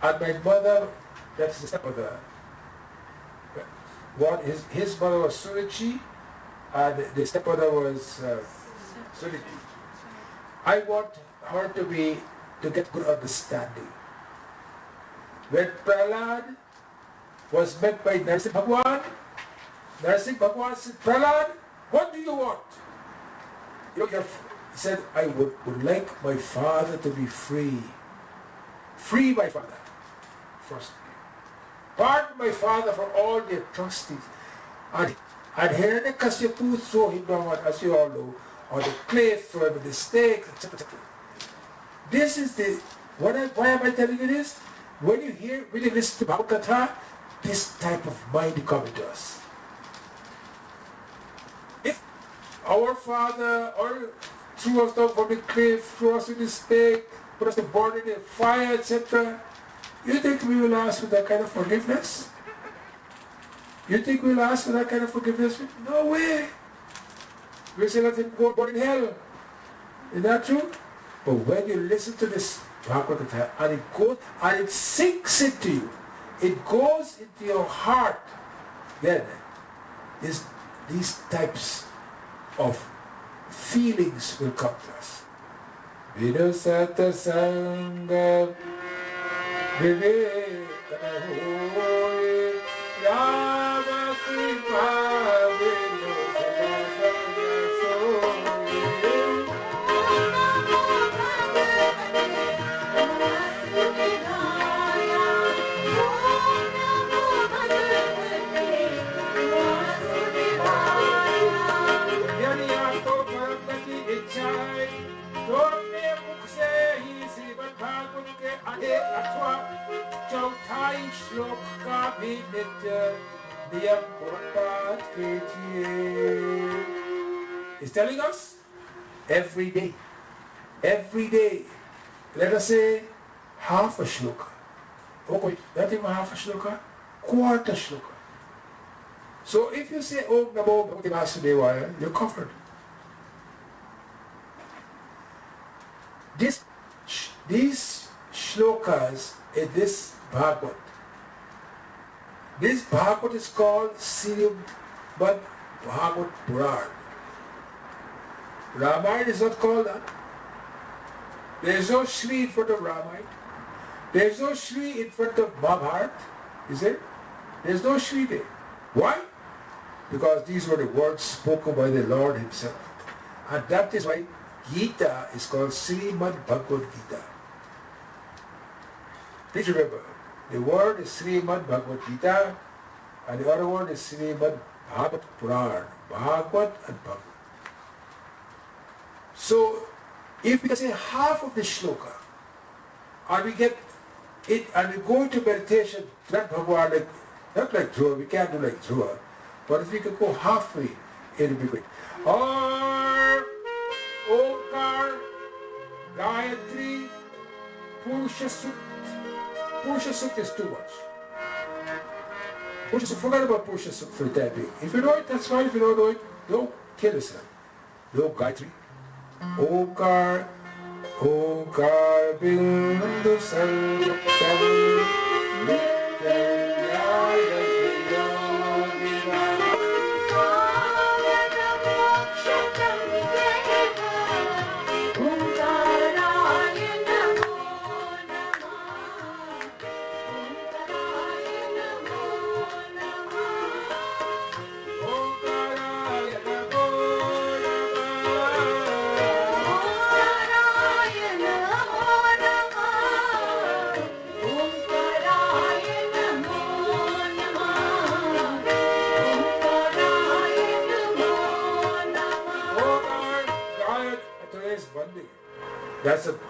And my mother, that's the stepmother, his mother was Suruchi and the stepmother was Suriti. I want her to get good understanding. When Prahlad was met by Narsingh Bhagwan said, Prahlad, what do you want? He said, I would like my father to be free. Free my father, first. Pardon my father for all the atrocities. And Hiranyakashipu threw him down, as you all know, on the cliff, or the stake, etc. This is the... Why am I telling you this? When you listen to Bhagavad Gita, this type of mind comes to us. If our father or threw us down from the cliff, threw us in the snake, put us to burn in the fire, etc. You think we will ask for that kind of forgiveness? You think we'll ask for that kind of forgiveness? No way. We'll say let him go burn in hell. Is that true? But when you listen to this Bhagavad Gita and it goes and it sinks into you, it goes into your heart, then these types of feelings will come to us. Vidusata Sangha Vivekanahoye Rama Kripa He's telling us every day, let us say half a shloka. Okay, not even half a shloka, quarter shloka. So if you say Om Namo Bhagavate Vasudevaya, you're covered. These shlokas in this Bhagavad, this Bhagavad is called Srimad Bhagavad Puran. Ramayana is not called that. There is no Shri in front of Ramayana. There is no Shri in front of Bhagavad. Is there? There is no Shri there. Why? Because these were the words spoken by the Lord Himself. And that is why Gita is called Srimad Bhagavad Gita. Please remember, the word is Srimad Bhagavad Gita and the other word is Srimad Bhagavad Puran. Bhagavad and Bhagavad. So, if we can say half of the shloka and we get it and we go into meditation, not Bhagavad, not like Dhruva, we can't do like Dhruva, but if we could go halfway, it will be great. Or Omkar, Gayatri, Purusha Sukta. Purusha Sukta is too much. Purusha Sukta, forget about Purusha Sukta for the time being. If you know it, that's fine. If you don't know it, don't kill yourself. No Gayatri. Omkar, Omkar, Bindu Sarvakam,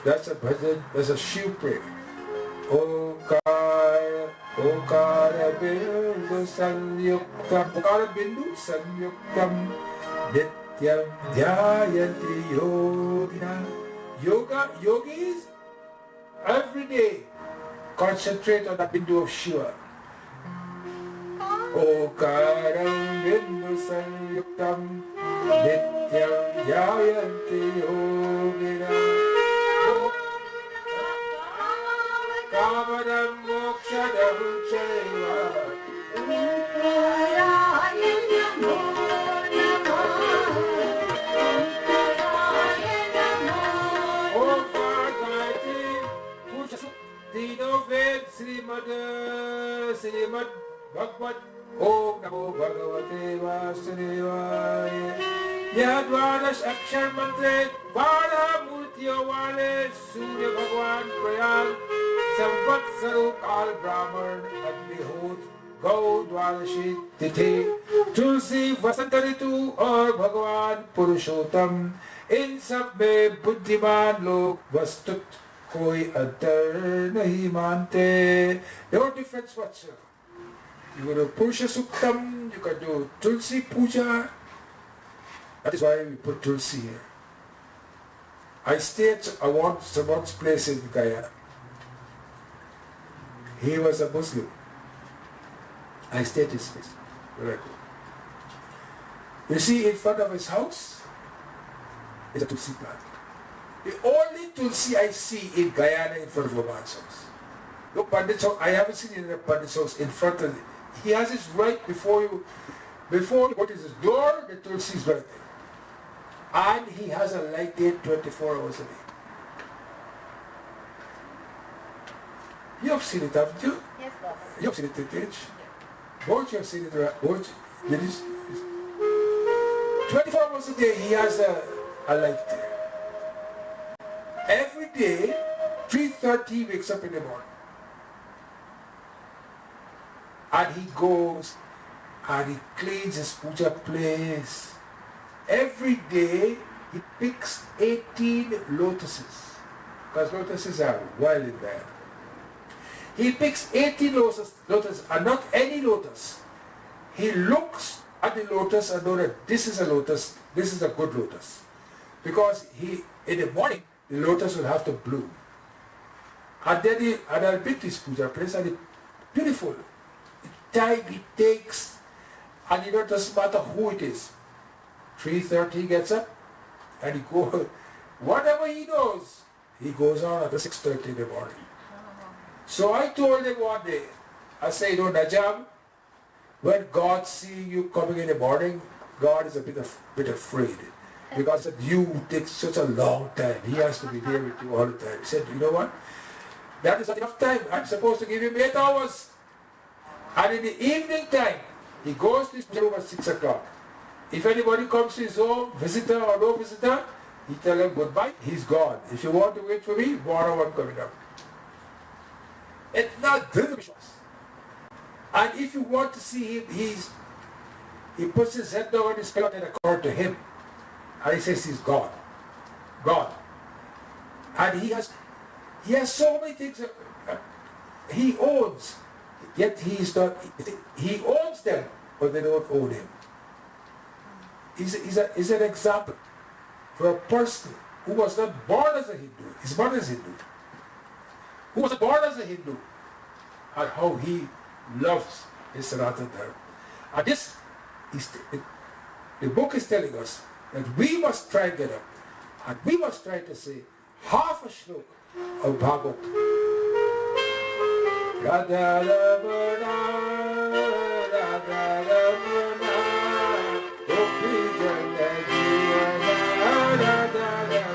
That's a bhajan, that's a Shiv prayer. Omkara, Omkara Bindu Sanyuktam, Omkara Bindu Sanyuktam, Nityam Dhyayanti Yogina. Yogis, every day, concentrate on the Bindu of Shiva. Omkaram Bindu Sanyuktam, Nityam Dhyayanti Yogina. Kamadam Mokshadam Chaiva Omkaraya Namo Namah Omkaraya Namo Omkar Gayatri Purusha Sukta Dino Ved Srimad Bhagavad Om Namo Bhagavate Vasudevaya Yadvadash Akshar Mantre Vada Murtiyo Vale Surya Bhagwan Prayag Samvatsaro Kal Brahman Agnihot Gau Dwadashi Tithi Tulsi Vasantaritu और भगवान पुरुषोत्तम इन सब में बुद्धिमान लोग वस्तुत कोई अंतर नहीं मानते. No difference whatsoever. You can do Purusha Suktam, you can do Tulsi Puja. That is why we put Tulsi here. I stayed at someone's place in Guyana. He was a Muslim. I stayed at his place. Very cool. You see, in front of his house is a tulsi plant. The only tulsi I see in Guyana in front of a man's house. Look, Pandit's house, I haven't seen it in a Pandit's house in front of it. He has it right before you go to his door, the tulsi is right there. And he has a light there 24 hours a day. You have seen it, haven't you? Yes, Baba. You have seen it, Titich? Won't you have seen it, right? Won't you? It is 24 hours a day, he has a light there. Every day, 3:30 he wakes up in the morning. And he goes and he cleans his puja place. Every day he picks 18 lotuses. Because lotuses are wild in there. He picks 18 lotuses, and not any lotus. He looks at the lotus and knows that this is a lotus, this is a good lotus. Because in the morning, the lotus will have to bloom. And then I'll pick this puja place and it's beautiful. The time it takes, and it doesn't matter who it is. 3:30 he gets up and he goes, whatever he knows, he goes on at 6:30 in the morning. So I told him one day, I say, Najam, when God sees you coming in the morning, God is a bit afraid. Because you take such a long time. He has to be there with you all the time. He said, you know what? That is not enough time. I'm supposed to give him 8 hours. And in the evening time, he goes to his room at 6 o'clock. If anybody comes to his home, visitor or no visitor, he tells them goodbye, he's gone. If you want to wait for me, tomorrow I'm coming up. It's not delicious. And if you want to see him, he puts his head down on his pillow and accord to him. And he says he's God. God. And he has so many things he owns. Yet he owns them, but they don't own him. He's an example for a person who was not born as a Hindu. His mother is Hindu. Who was born as a Hindu. And how he loves his Sanatana Dharma. And this is the book is telling us that we must try and get up. And we must try to say half a shloka of Bhagavad. Radha Ramana, Radha Ramana, Gopi Jana Jivana, Radha Ramana.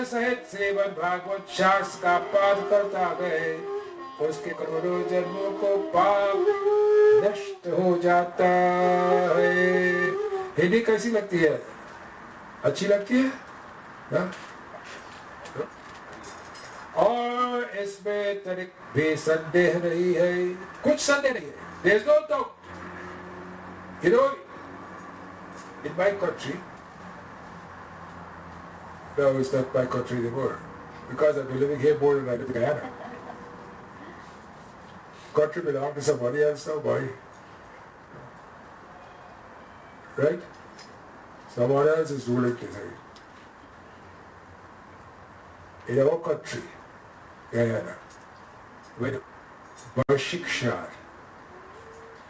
सहित श्रीमद् भागवत शास्त्र का पाठ करता गए, उसके करोड़ों जन्मों को पाप नष्ट हो जाता है। हिंदी कैसी लगती है? अच्छी लगती है ना? और इसमें तनिक भी संदेह नहीं है, कुछ संदेह नहीं है। There is no doubt. You know, in my country, no, it's not my country anymore, because I've been living here more than I live in Guyana. Country belongs to somebody else now, boy. Right? Someone else is ruling this area. In our country, Guyana, when Barshiksha,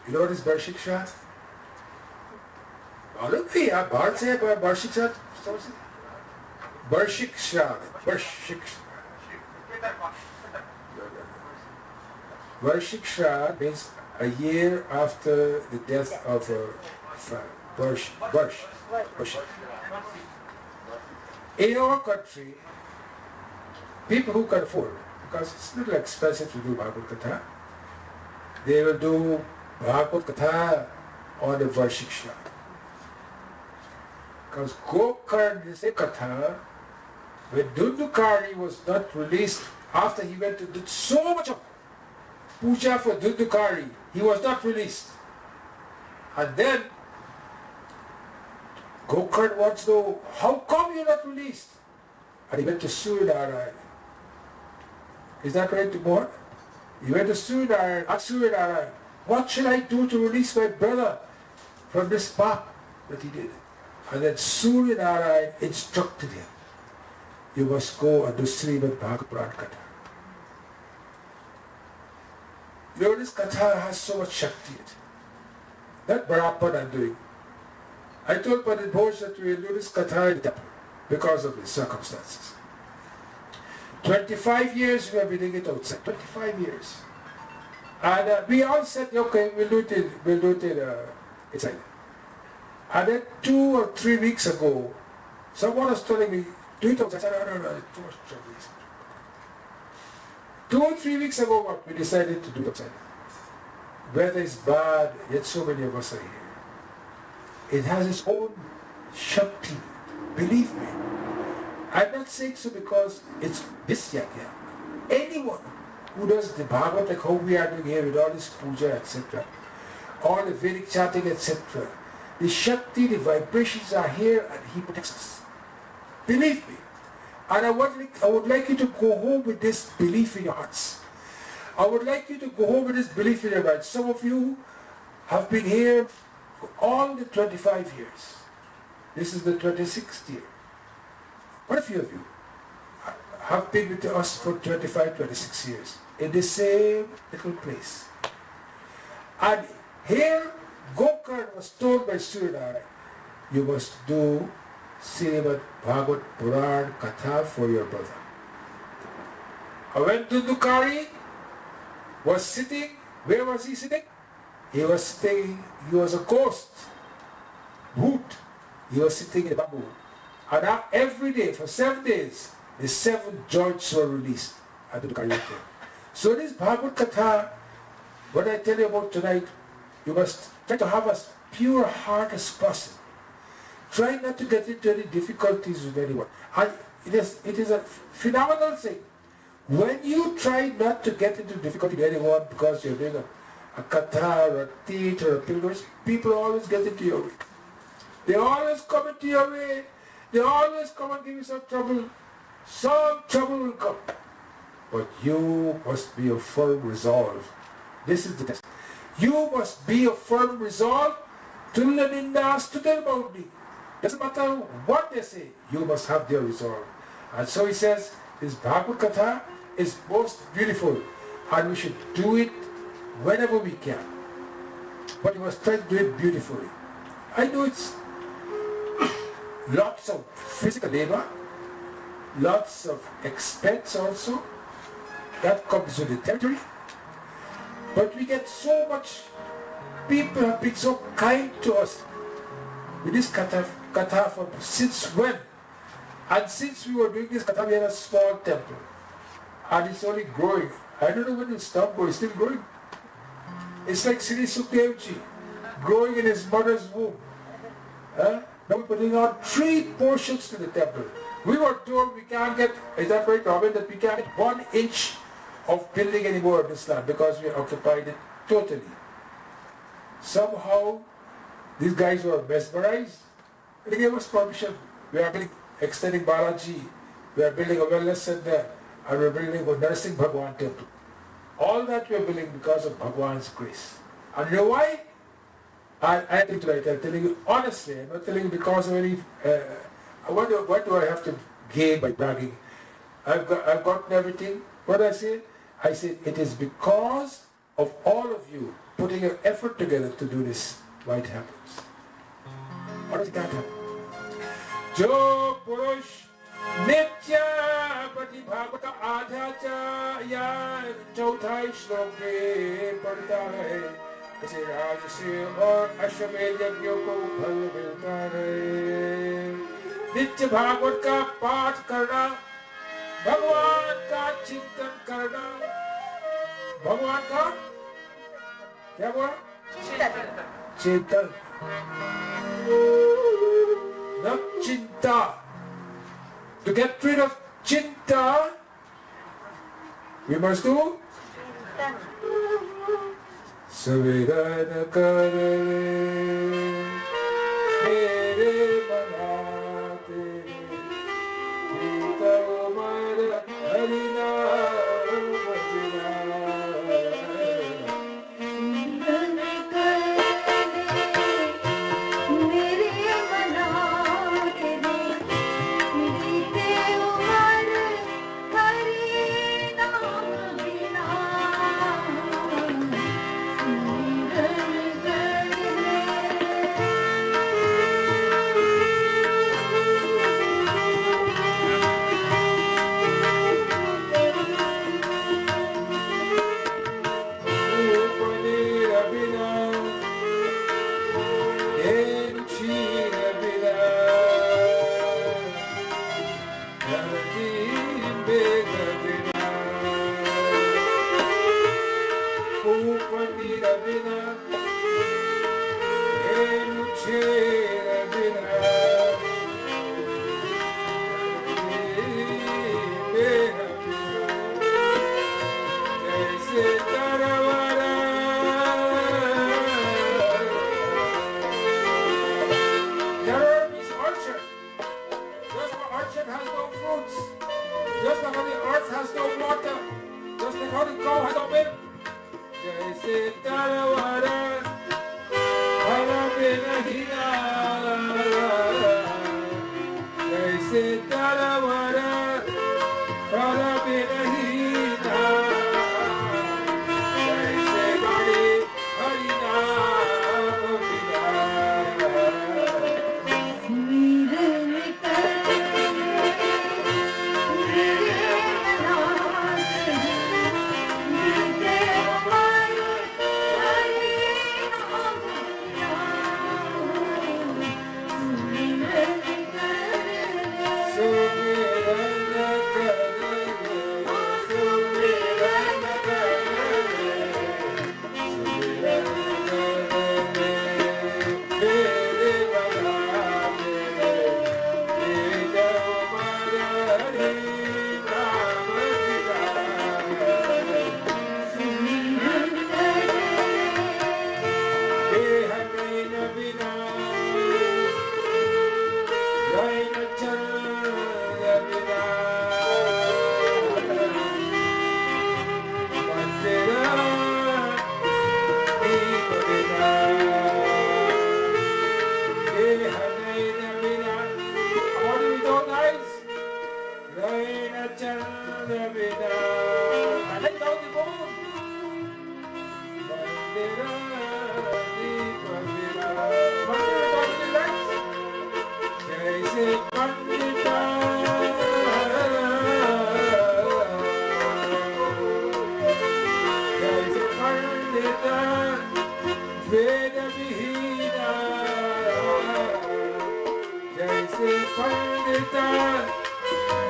you know what is Barshiksha? मालूम नहीं यार, बाहर से Barshiksha, Barshiksha, Barshiksha means a year after the death of Barsh. In our country, people who can afford, because it's a little expensive to do Bhagavad Katha, they will do Bhagavad Katha on the Varshiksha. Because Gokarn is a Katha, when Dundukari was not released, after he went to do so much of puja for Dundukari, he was not released. And then Gokarn wants to know, how come you're not released? And he went to Suryanarayan. Is that right, Timor? He went to Suryanarayan. What should I do to release my brother from this path that he did? And then Suryanarayan instructed him, you must go and do Srimad Bhagavad Katha. You know, this Katha has so much Shakti in it. That Bharapan I'm doing. I told Pandit Bhoj that we will do this Katha in the temple because of the circumstances. 25 years we have been doing it outside. 25 years. And we all said, okay, we'll do it inside. And then 2 or 3 weeks ago, someone was telling me, do it outside. I said, no, it's too much trouble. 2 or 3 weeks ago, what we decided to do it outside. Weather is bad, yet so many of us are here. It has its own Shakti, believe me. I'm not saying so because it's this yagya. Anyone who does the Bhagavad like how we are doing here with all this puja, etc., all the Vedic chanting, etc., the Shakti, the vibrations are here and he protects us. Believe me. And I would like you to go home with this belief in your hearts. I would like you to go home with this belief in your minds. Some of you have been here for all the 25 years. This is the 26th year. What a few of you have been with us for 25, 26 years in the same little place. And here, Gokarn was told by Suryanarayan, you must do Srimad Bhagavad Puran Katha for your brother. And when Dundukari was sitting, where was he sitting? He was a ghost, Bhoot. He was sitting in a bamboo. And now every day, for 7 days, the 7 joints were released at Dundukari. So this Bhagavad Katha, what I tell you about tonight, you must try to have as pure heart as possible. Try not to get into any difficulties with anyone. And it is a phenomenal thing. When you try not to get into difficulty with anyone because you're doing a katha or a teach or a pilgrimage, people always get into your way. They always come into your way. They always come and give you some trouble. Some trouble will come. But you must be of firm resolve. This is the test. You must be of firm resolve to Lanindas to their boundary. Doesn't matter what they say, you must have their resolve. And so he says, this Bhagavad Katha is most beautiful and we should do it whenever we can. But you must try to do it beautifully. I know it's lots of physical labor, lots of expense also. That comes with the territory. But we get so much, people have been so kind to us with this katha from since when? And since we were doing this Katha, we had a small temple. And it's only growing. I don't know when it will stop growing, it's still growing. It's like Sri Sukdevji growing in his mother's womb. Now we're putting out 3 portions to the temple. We were told we can't get, is that right, Robin, that we can't get 1 inch of building anymore in this land because we occupied it totally. Somehow, these guys were mesmerized. They gave us permission. We are extending Balaji. We are building a wellness center. And we are building a Nursing Bhagwan temple. All that we are building because of Bhagwan's grace. And you know why? I think like I'm telling you honestly. I'm not telling you because of any. What do I have to gain by bragging? I've gotten everything. What did I say? I said it is because of all of you putting your effort together to do this. Why it happens? What does it happen? Jo Purush Nitya Patibhavata Adhacha Ya Chauthai Shlok में पढ़ता है उसे राजसे और अश्वमेध यज्ञों को फल मिलता है नित्य भागवत का पाठ करना भगवान का चिंतन करना भगवान का क्या बोला चिंतन not chinta. To get rid of chinta, we must do Savedana kare mere mana tere Gita umar harina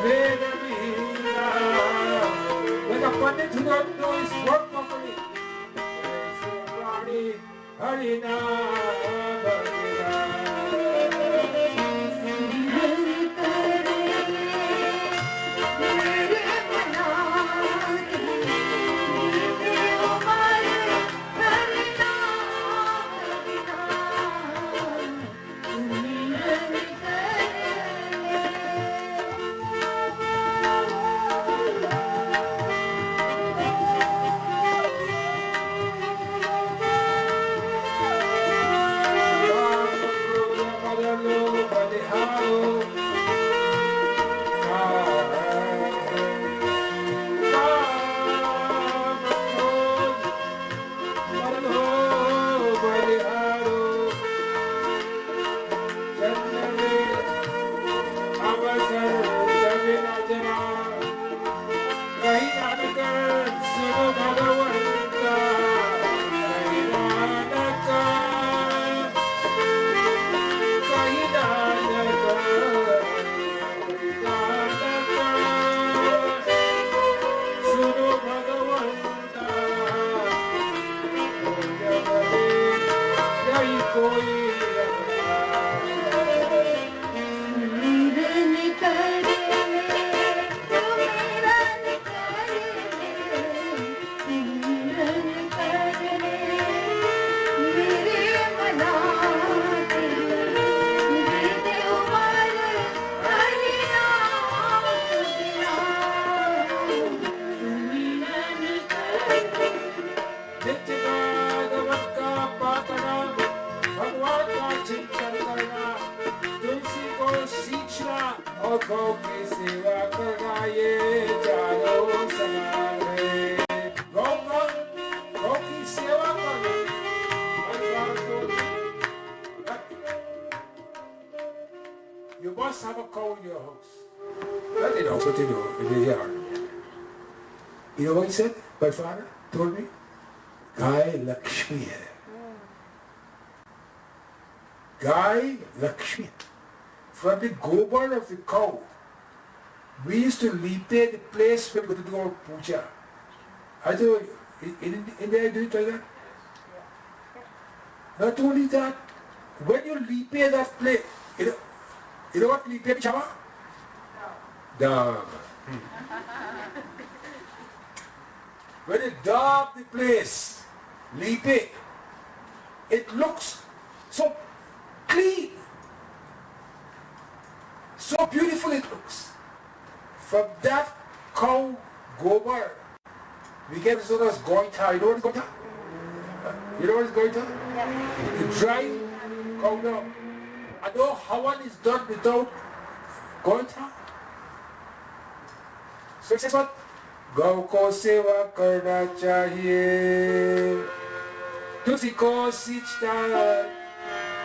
Veda Vina. When a Pandit who don't know his work properly, Harina Bhagina. You must have a cow in your house. That they know what they do in the yard. You know what he said? My father told me? Gai Lakshmi hai. Gai Lakshmi. From the gobar of the cow, we used to leap the place where we would do our puja. I told you, in India do it like that? Not only that, when you leap that place, you know what leap chama? Dog. When you dog the place, leap it looks so clean. So beautiful it looks. From that cow gobar, we get as well as goita. You know what is goita? You know what is goita? The dry cow dung. I know how one is done without goita. So it says what? Gau ko seva karna chahiye. तुलसी को सींचता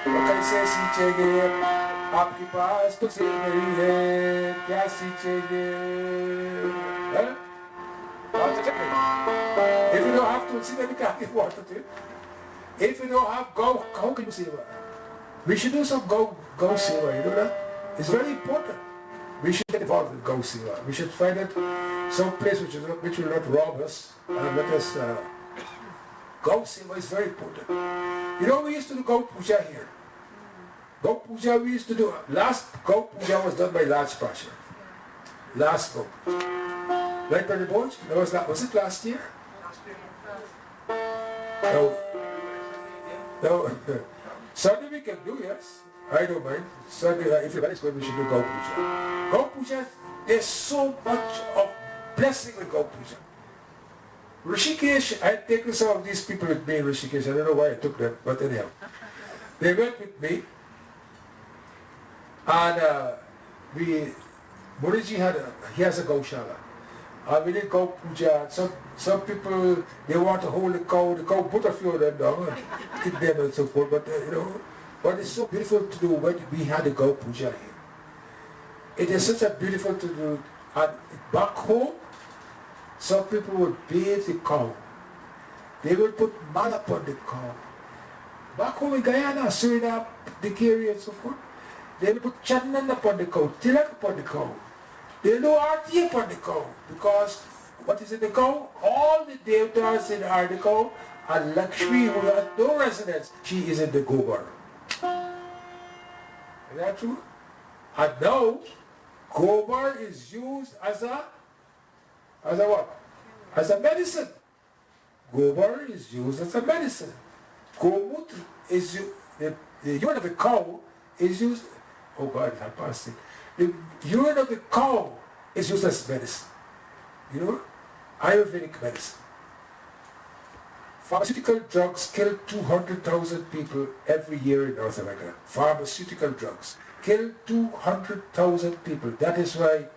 कैसे सींचेंगे आपके पास तुलसी नहीं है क्या सींचेंगे If you don't have tulsi, then you can't give water to it. If you don't have go, how can you seva? We should do some go seva, you know that? It's very important. We should get involved with go seva. We should find it some place which will not rob us and let us go seva is very important. You know, we used to do go puja here. Go puja we used to do. Last go puja was done by Last Pasha. Last go puja. Right, Brother Bones? Was it last year? No. Sunday we can do, yes. I don't mind. Sunday, if everybody's going, we should do go puja. Go puja, there's so much of blessing with go puja. Rishikesh, I had taken some of these people with me in Rishikesh. I don't know why I took them, but anyhow. They went with me. And Muriji has a Gaushala. We did go puja. Some people, they want to hold the cow put a few of them down and kick them and so forth. But but it's so beautiful to do when we had the go puja here. It is such a beautiful to do. And back home, some people would bathe the cow. They would put mud upon the cow. Back home in Guyana, Suriname, Nigeria and so forth, they would put chandan upon the cow, tilak upon the cow. They do arti upon the cow because what is in the cow? All the devtas in the cow are Lakshmi who has no residence. She is in the gobar. Is that true? And now gobar is used as a what? As a medicine. Gobar is used as a medicine. Gomutra is used, the urine of a cow is used, oh God, I'm passing. The urine of the cow is used as medicine. You know, Ayurvedic medicine. Pharmaceutical drugs kill 200,000 people every year in North America. Pharmaceutical drugs kill 200,000 people. That is why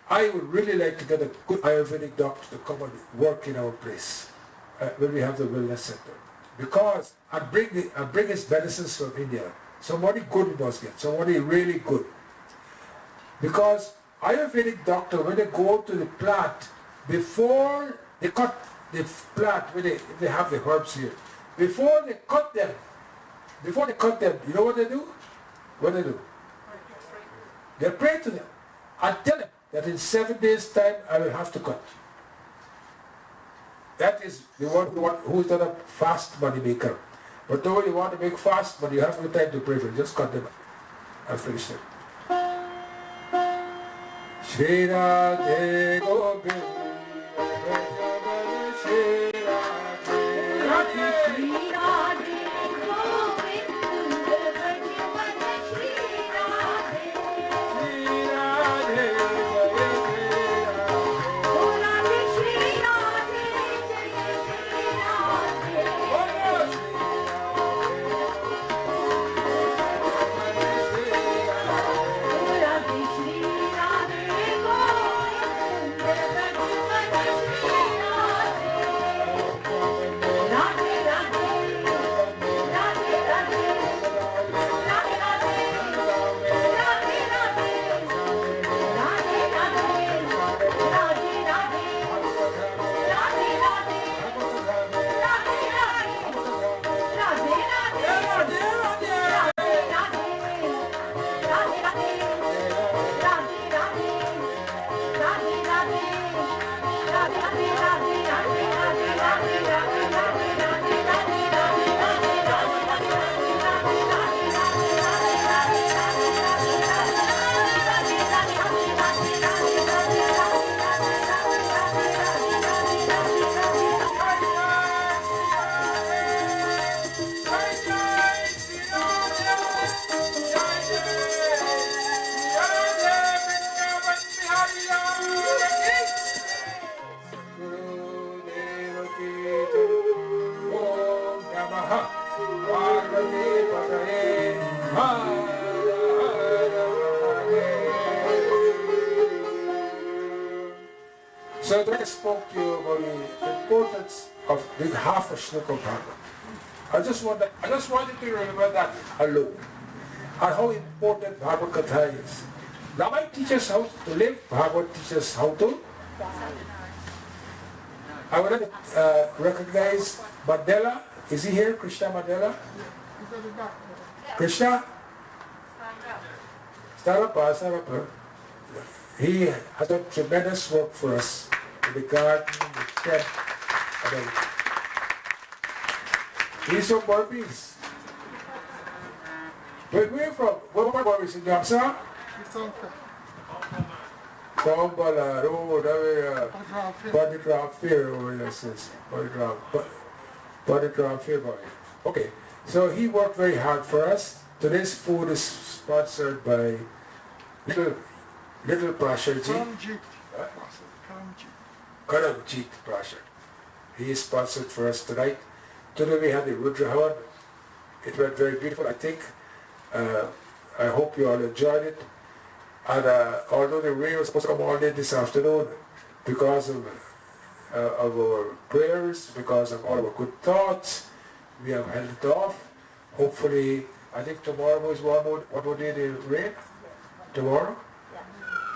I would really like to get a good Ayurvedic doctor to come and work in our place when we have the wellness center. Because I bring his medicines from India. Somebody good must get, somebody really good. Because Ayurvedic doctor, when they go to the plant, before they cut the plant, when they have the herbs here, before they cut them, you know what they do? What they do? They pray to them. I tell them that in 7 days' time I will have to cut. That is the one who's not a fast money maker. But though you want to make fast money, you have no time to pray for it. Just cut them and finish them. Shri Radhe Govinda Shri Radhe Radhe Shri Radhe Govinda Shri Radhe Shri Radhe O Radhe Shri Radhe Shri Radhe O Radhe Shri Radhe Govinda Shri Radhe Radhe Radhe Radhe Radhe Radhe Radhe Radhe Radhe Radhe So I spoke to you about the importance of the half a shloka of Bhagavad. I just wanted to remember that alone. And how important Bhagavad Katha is. Ramayana teaches how to live, Bhagavad teaches how to. I would like to recognize Mandela. Is he here, Krishna Mandela? Krishna? Stand up. He has done tremendous work for us in the garden, the tent, and everything. He's from Burmese. Where are you from? Where are Burmese? In Yamsa? Tombala Road, Bodygraph Fair over there, says. Bodygraph Fair boy. Okay, so he worked very hard for us. Today's food is sponsored by Little Prasharji. Karamjit Prashar. He is sponsored for us tonight. Today we had the Rudra Havan. It went very beautiful, I think. I hope you all enjoyed it. And although the rain was supposed to come all day this afternoon, because of our prayers, because of all our good thoughts, we have held it off. Hopefully, I think tomorrow is one more day the rain? Tomorrow?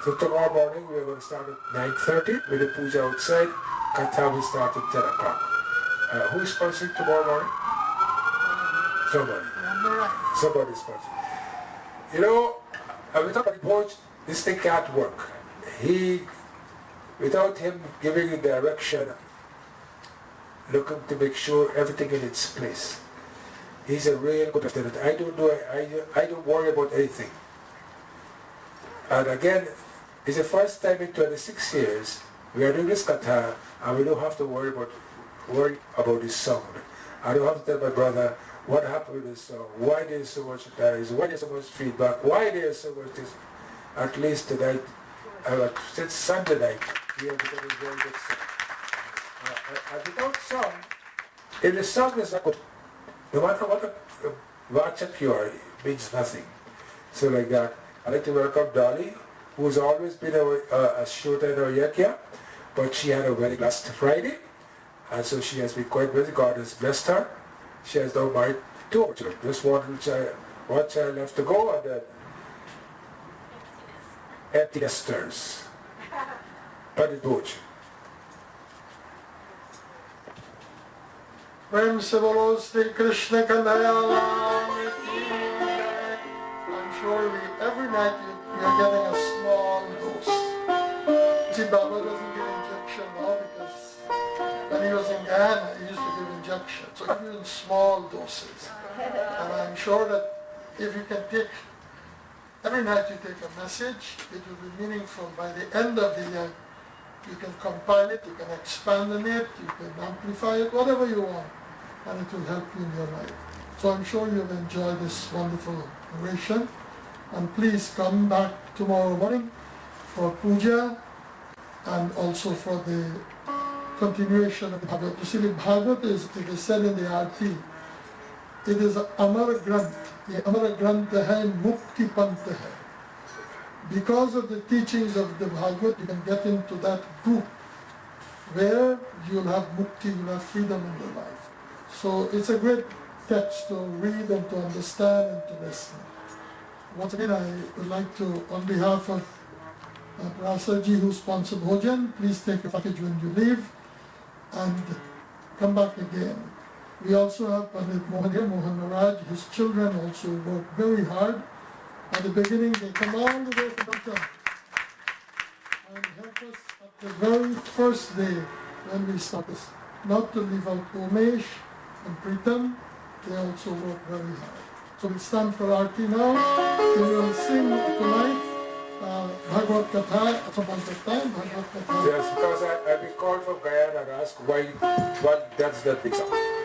So tomorrow morning we are going to start at 9:30 with the puja outside. Katha will start at 10 o'clock. Who is sponsoring tomorrow morning? Somebody is sponsoring. You know, we talk about the porch, this thing can't work. he, without him giving you direction, looking to make sure everything in its place. He's a real good lieutenant. I don't worry about anything. And again, it's the first time in 26 years we are doing this kata, and we don't have to worry about this sound. I don't have to tell my brother what happened with this song, why there's so much noise, why there's so much feedback, why there's so much this. At least tonight, since Sunday night, we have become a very good song. And without song, if the song is not good, no matter what watch-up you are, it means nothing. So like that, I'd like to welcome Dolly, who's always been a shooter in our yakya, but she had a wedding last Friday, and so she has been quite busy. God has blessed her. She has now married 2 children. Just one child left to go, and then empty nesters. Pandit Boj. प्रेम से बोलो श्री कृष्ण कन्हैया लाल की जय. I'm sure every night you're getting a small dose. See, Baba doesn't give injection now because when he was in Guyana, he used to give injections. So give you in small doses. And I'm sure that if you can take, every night you take a message, it will be meaningful. By the end of the year, you can compile it, you can expand on it, you can amplify it, whatever you want. And it will help you in your life. So I'm sure you'll enjoy this wonderful narration. And please come back tomorrow morning for puja and also for the continuation of the Bhagavad. You see, the Bhagavad it is said in the Arti, it is Amar Granth. The Amar Granth hai Mukti Pant hai. Because of the teachings of the Bhagavad, you can get into that group where you'll have mukti, you'll have freedom in your life. So it's a great text to read and to understand and to listen. Once again, I would like to, on behalf of Prasaji who sponsored Bhojan, please take your package when you leave and come back again. We also have Pandit Mohan here, Mohan Maharaj. His children also work very hard. At the beginning, they come all the way from Bhutan and help us at the very first day when we start this. Not to leave out Umesh and Pritam, they also work very hard. So we stand for Aarti now. We will sing tonight Bhagavad Katha at some point of time. Bhagavad Katha. Yes, because I've been called from Guyana and asked why that's that big song.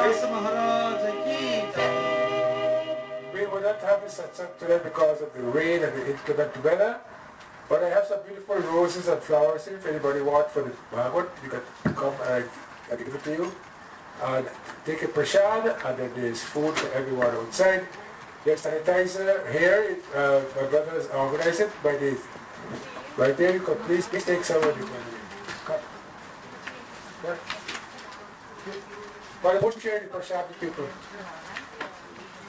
व्यास महाराज की जय। We will not have the satsang today because of the rain and the inclement weather. But I have some beautiful roses and flowers here. If anybody wants for the Bhagavad, you can come and I give it to you. And take a prasad, and then there's food for everyone outside. There's sanitizer here. My brothers organized it by the right there. You can please take some of it. Come. Yeah. But I won't share the prasad with people.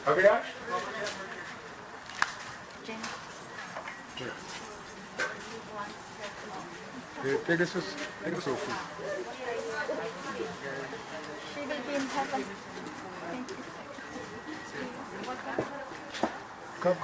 Avinash? Take this Sophie. She will be in heaven. Thank you. Come.